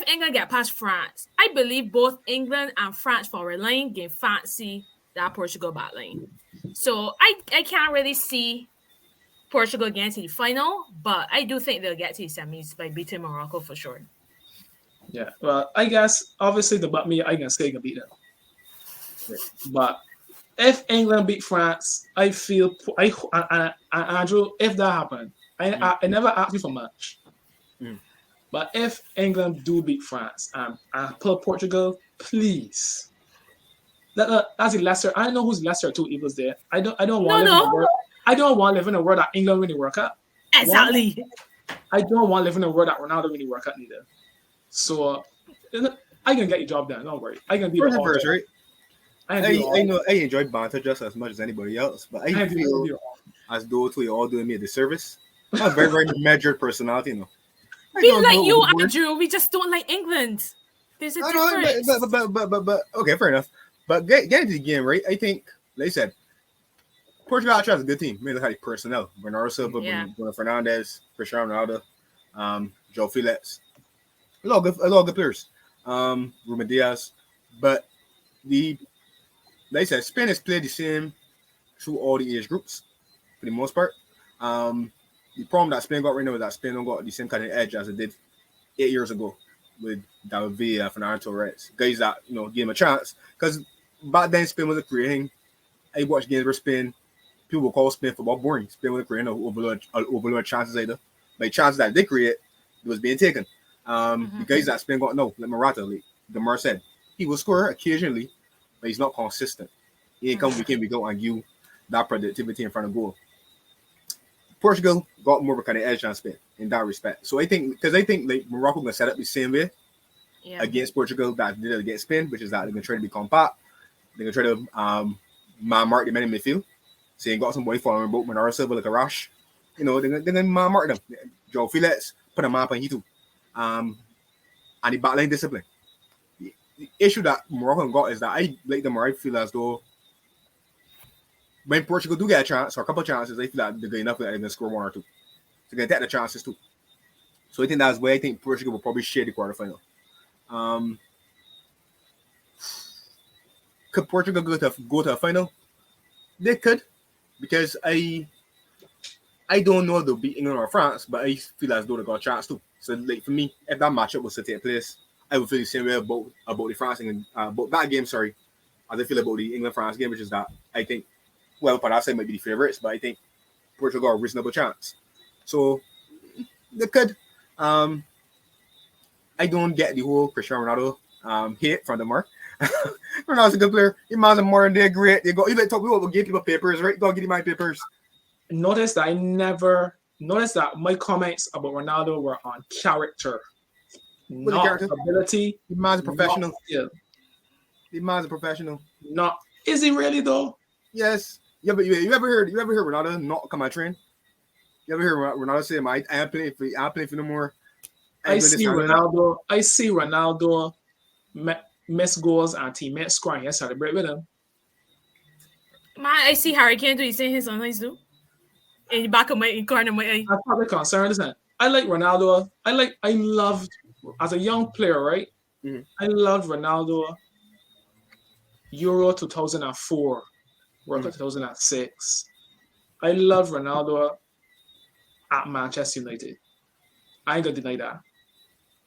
England get past France, I believe both England and France forward line can fancy that Portugal back line. So I can't really see Portugal getting to the final, but I do think they'll get to the semis by beating Morocco for sure. Yeah, well, I guess obviously I can say they can beat them. But if England beat France, I feel Andrew, if that happened, I never asked you for much. But if England do beat France and pull Portugal, please. That's the lesser. I know who's lesser two evils there. I don't want to live in a world. I don't want to live in a world that England really World Cup. Exactly. I don't want to live in a world that Ronaldo really World Cup neither. So I can get your job done. Don't worry. I can be First the and first, right? I know I enjoy banter just as much as anybody else, but I feel as though we all doing me a disservice. I'm a very, very measured personality, you know. We like you, Andrew. We just don't like England. There's a difference. But okay, fair enough. But get into the game, right? I think, like I said, Portugal actually has a good team. Maybe look at the personnel: Bernardo Silva, Bruno Fernandes, Cristiano Ronaldo, Joe Felix. A lot of good players. Ruben Diaz. But like I said, Spain has played the same through all the age groups for the most part. The problem that Spain got right now is that Spain don't got the same kind of edge as it did 8 years ago with David Villa, Fernando Torres, guys that gave him a chance. Because back then Spain was creating. I watched games where Spain, people will call Spain football boring. Spain was creating overload chances either. But chances that they create, it was being taken. The guys that Spain got like Morata, like Damar said, he will score occasionally, but he's not consistent. He ain't come week in, week out and you that productivity in front of goal. Portugal got more of a kind of edge on Spain in that respect. So I think like Morocco gonna set up the same way against Portugal that they did against Spain, which is that they're gonna try to be compact. They're gonna try to mark the men in midfield. So you got somebody following both Bernardo Silva like a rush. They're gonna mark them. Joe Felix put them up on you too. And the backline discipline. The issue that Morocco got is that I like them where I feel as though when Portugal do get a chance or a couple of chances, I feel that they're good enough that they're going to score one or two. So they're going to take the chances too. So I think that's where I think Portugal will probably share the quarterfinal. Could Portugal go to a final? They could, because I don't know if they'll beat England or France, but I feel as though they got a chance too. So like for me, if that matchup was to take place, I would feel the same way about the France England about that game. Sorry, as I feel about the England France game, which is that I think. Well, Panasa might be the favorites, but I think Portugal got a reasonable chance. So they could. I don't get the whole Cristiano Ronaldo hate from the mark. Ronaldo's a good player. He man's a modern day great. You like talk about give people papers, right? Go give me my papers. Notice that my comments about Ronaldo were on character, not ability. The man's a professional. The man's a professional. Not is he really though? Yes. Yeah, but you ever heard Ronaldo not come on train? You ever hear Ronaldo say, "I am playing for no more." I see Ronaldo miss goals and teammates scoring and celebrate with him. Man, I see Harry Kane do the same his sometimes do. In the back of my corner of my eye. I'm probably concerned, isn't I like Ronaldo. I loved as a young player, right? Mm-hmm. I loved Ronaldo. Euro 2004. World Cup 2006. I love Ronaldo at Manchester United. I ain't gonna deny that.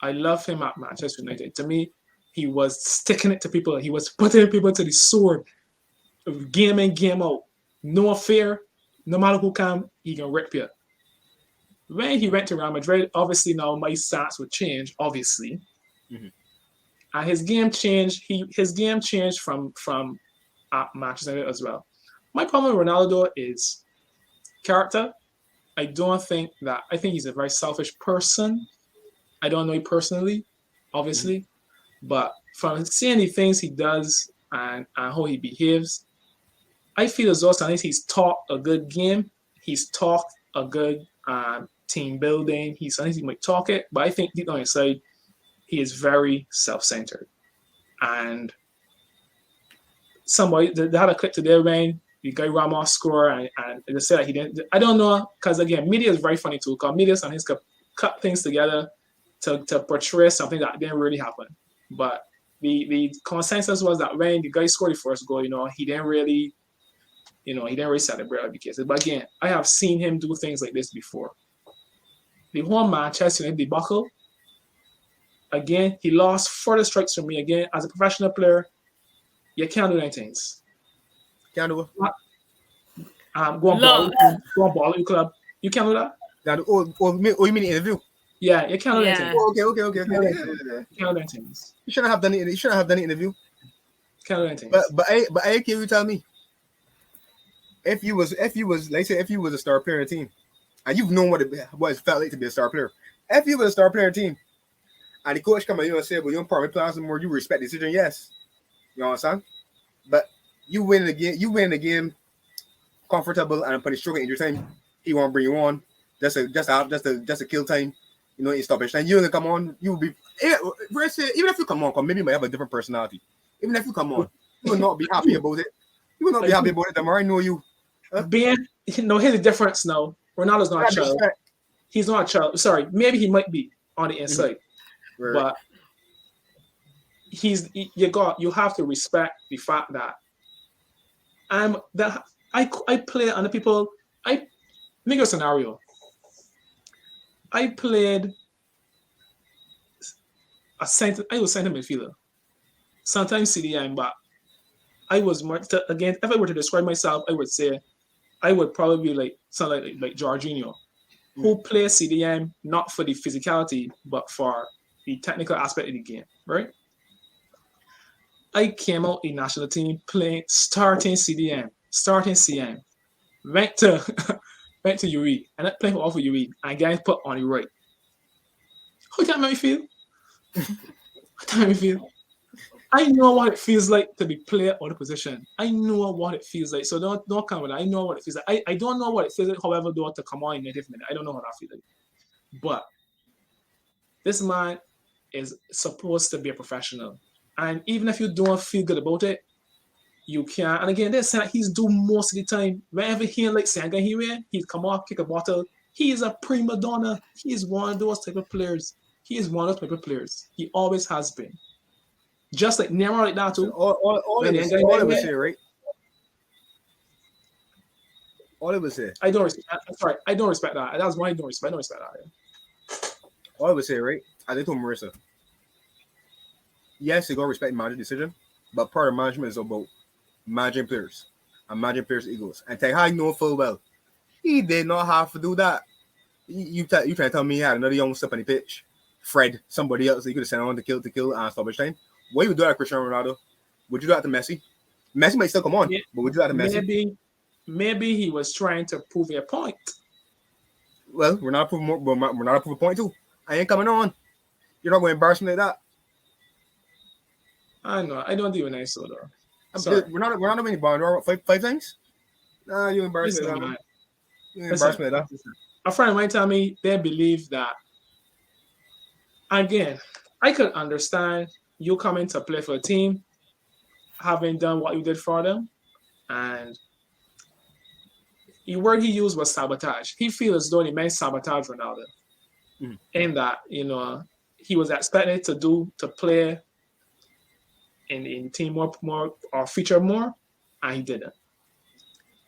I love him at Manchester United. To me, he was sticking it to people. He was putting people to the sword, game in, game out. No fear. No matter who come, he can rip you. When he went to Real Madrid, obviously now my stats would change, obviously. Mm-hmm. And his game changed. His game changed from at Manchester United as well. My problem with Ronaldo is character. I think he's a very selfish person. I don't know him personally, obviously, but from seeing the things he does and how he behaves, I feel as though sometimes he's taught a good game. He's taught a good team building. Sometimes he might talk it, but I think deep down inside, he is very self-centered. And they had a clip today when the guy Ramos score and they said that he didn't. I don't know, because again, media is very funny too. Because media sometimes could cut things together to portray something that didn't really happen. But the consensus was that when the guy scored the first goal, he didn't really celebrate because. But again, I have seen him do things like this before. The whole Manchester United debacle. Again, he lost further strikes from me. Again, as a professional player, you can't do anything. Can't do it. Go on ball in your club. You can't do that. You mean the interview? Yeah, you can't do Yeah. anything. Oh, okay. You can't do anything. You shouldn't have done it. You shouldn't have done the interview. Can't do anything. But I can you tell me if you was like say if you was a star player in a team and you've known what it felt like to be a star player. If you was a star player in a team and the coach come at you and say, well, you don't probably play some more, you respect the decision, yes. You know what I'm saying? But you win the game comfortable and put a stroke in your time. He won't bring you on. Just a kill time. You know, in stoppage time. You gonna come on, you will be even if you come on, because maybe you might have a different personality. Even if you come on, you will not be happy about it. You will not be happy about it. Damar, I know you. Being, here's the difference now. Ronaldo's not a child. He's not a child. Sorry, maybe he might be on the inside, Right. but you have to respect the fact that I play under people. I make a scenario. I played I was center midfielder. Sometimes CDM, but I was more again. If I were to describe myself, I would say I would probably be like something like Jorginho, who plays CDM not for the physicality but for the technical aspect of the game, right? I came out in national team starting CDM, starting CM, went to went to UE, and I played off of UE, and guys put on the right. How that make me feel? How that make me feel? I know what it feels like to be player on the position. I know what it feels like. So don't come with that. I know what it feels like. I don't know what it feels like, however, though, to come on in 90th minute. I don't know what that feels like. But this man is supposed to be a professional. And even if you don't feel good about it, you can. And again, this he's doing most of the time. Whenever he like Senegal here, he's come off, kick a bottle. He is a prima donna. He is one of those type of players. He is one of those type of players. He always has been. Just like Neymar like that too. All I would say, right? All I would say. I don't respect. Sorry, I don't respect that. That's why I don't respect. I don't respect that. Yeah. All I would say, right? I think told Marissa. Yes, you gotta respect management decision, but part of management is about managing players and managing players' egos. And Ten Hag know full well he did not have to do that. You trying to tell me he had another young step on the pitch, Fred, somebody else that you could have sent on to kill and stoppage time. Why you would do that to Cristiano Ronaldo? Would you do that to Messi? Messi might still come on, but would you do that to Messi? Maybe he was trying to prove a point. Well, we're not proving a point too. I ain't coming on. You're not going to embarrass me like that. I know. I don't even know so though. We're not winning ball five times. Nah, you embarrass me like that. You embarrass me like that. A friend might tell me they believe that. Again, I could understand you coming to play for a team, having done what you did for them, and the word he used was sabotage. He feels as though he meant sabotage Ronaldo. In that, he was expected to play in team more or feature more, and he didn't.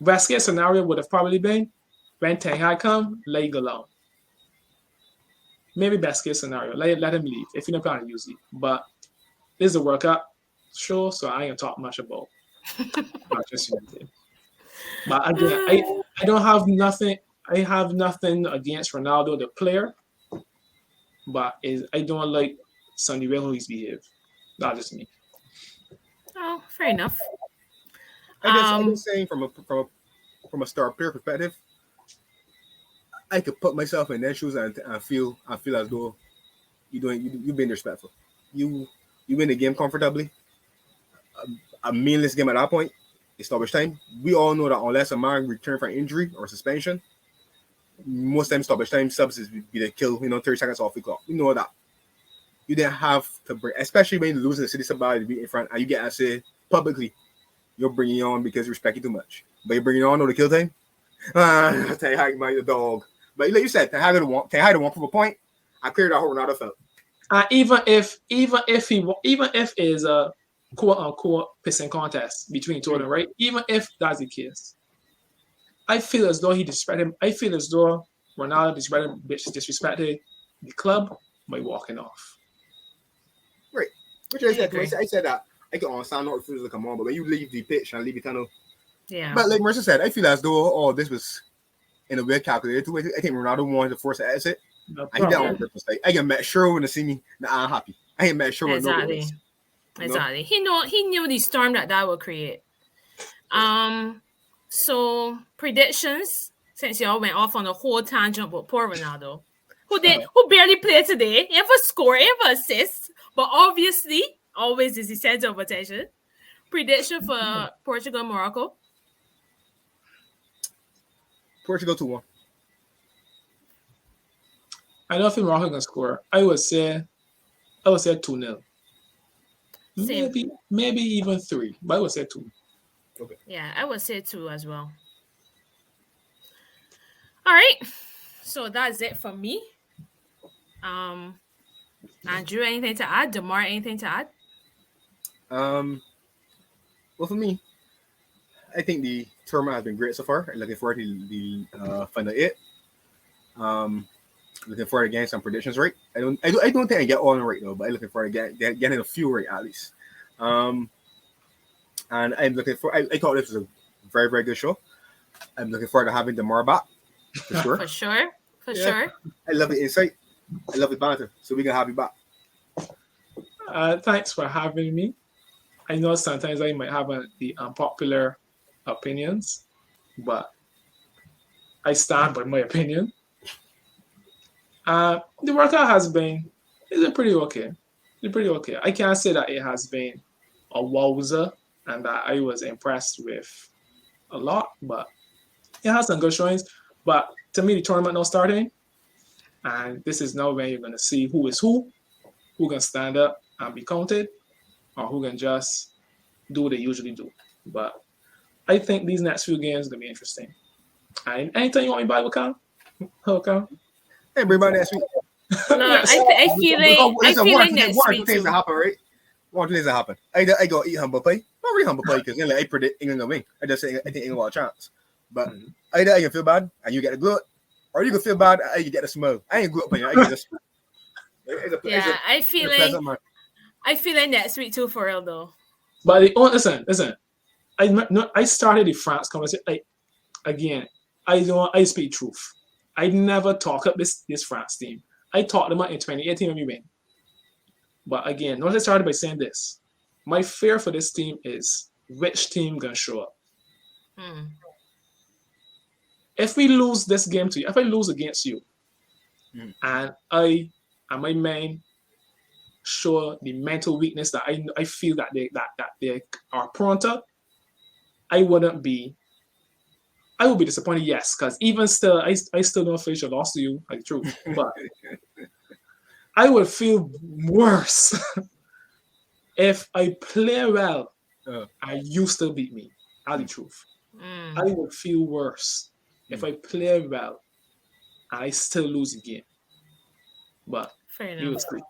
Best case scenario would have probably been when Ten Hag come, let him go alone. Maybe best case scenario, let him leave if you're not planning to use it. But this is a World Cup show, so I ain't gonna talk much about Manchester United. But again, I don't have nothing. I have nothing against Ronaldo, the player, but I don't like Sonny way how he's behaved. That's just me. Oh, fair enough. I'm just saying from a star player perspective, I could put myself in their shoes and feel as though you've been respectful. You win the game comfortably. A meaningless game at that point. It's stoppage time. We all know that unless a man return from injury or suspension, most times stoppage time subs is be the kill. 30 seconds off the clock. We know that. You didn't have to bring, especially when you lose in the city somebody to be in front, and you get to say publicly, you're bringing on because you respect you too much. But you're bringing on the kill time. Ten Hag might the dog. But like you said, Ten Hag didn't want from a point. I cleared out how Ronaldo felt. Even if is a quote unquote pissing contest between two of them, right? Even if that's the case, I feel as though he disrespected him. I feel as though Ronaldo disrespected the club by walking off. Right. Which I said. I said that I can understand not refusing to come on, but when you leave the pitch and leave the tunnel, yeah. But like Marissa said, I feel as though this was in a way calculated too. I think Ronaldo wanted to force an exit No I did that problem. on purpose. Like, I can make sure when they see me that I'm happy. I can make sure when nobody Exactly. is. Exactly. He knew the storm that would create. So predictions, since y'all went off on a whole tangent with poor Ronaldo, who barely played today, he never scored, he never assist, but obviously always is the center of attention. Prediction for Portugal, Morocco. Portugal 2-1. I don't think Morocco can score. I would say 2-0. Same. Maybe even 3, but I would say 2. Okay. Yeah, I would say 2 as well. All right. So that's it for me. Andrew, anything to add? Damar, anything to add? Well, for me, I think the tournament has been great so far. I'm looking forward to the final 8. Looking forward to getting some predictions right. I don't think I get all of them right though, but I'm looking forward to getting a few right at least. And I'm looking for. I thought this was a very, very good show. I'm looking forward to having Damar back for sure. For sure. I love the insight. I love the banter. So we can have you back. Thanks for having me. I know sometimes I might have the unpopular opinions, but I stand by my opinion. The workout has been pretty okay. It's pretty okay. I can't say that it has been a wowzer and that I was impressed with a lot, but it has some good showings. But to me, the tournament now starting, and this is now when you're going to see who is who can stand up and be counted, or who can just do what they usually do. But I think these next few games are going to be interesting. And anything you want me to buy, okay? Hey, everybody next week. No, I feel like next week things that happen, right? One things that happen. I go eat humble pie. Not really humble pie because I predict England will win. I just say I think England will have a chance. But either I can feel bad and you get the glut, or you can feel bad and you get the smell. I ain't glut pie. I get the smell. I feel like next week too for real though. But listen. I started the France conversation. Again, I speak truth. I never talk up this France team. I talked them out in 2018 when we win. But again, notice I started by saying this. My fear for this team is which team gonna show up. If we lose this game to you, if I lose against you, and I and my men show the mental weakness that I feel that they are prone to, I would be disappointed, yes, because even still, I still don't feel I lost to you, like true. But I would feel worse if I play well and you still beat me. That's the truth. I would feel worse if I play well and I still lose again. But you will see.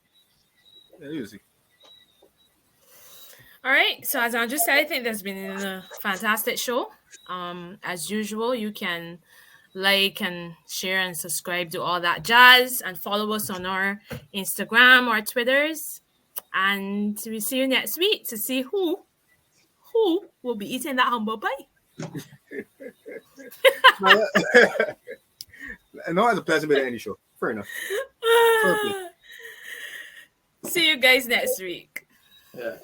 Yeah, you see. All right. So as Andrew said, I think there's been a fantastic show. As usual, you can like and share and subscribe to all that jazz and follow us on our Instagram or Twitters. And we see you next week to see who will be eating that humble pie. No, it's a pleasure being at any show. Fair enough. See you guys next week. Yeah.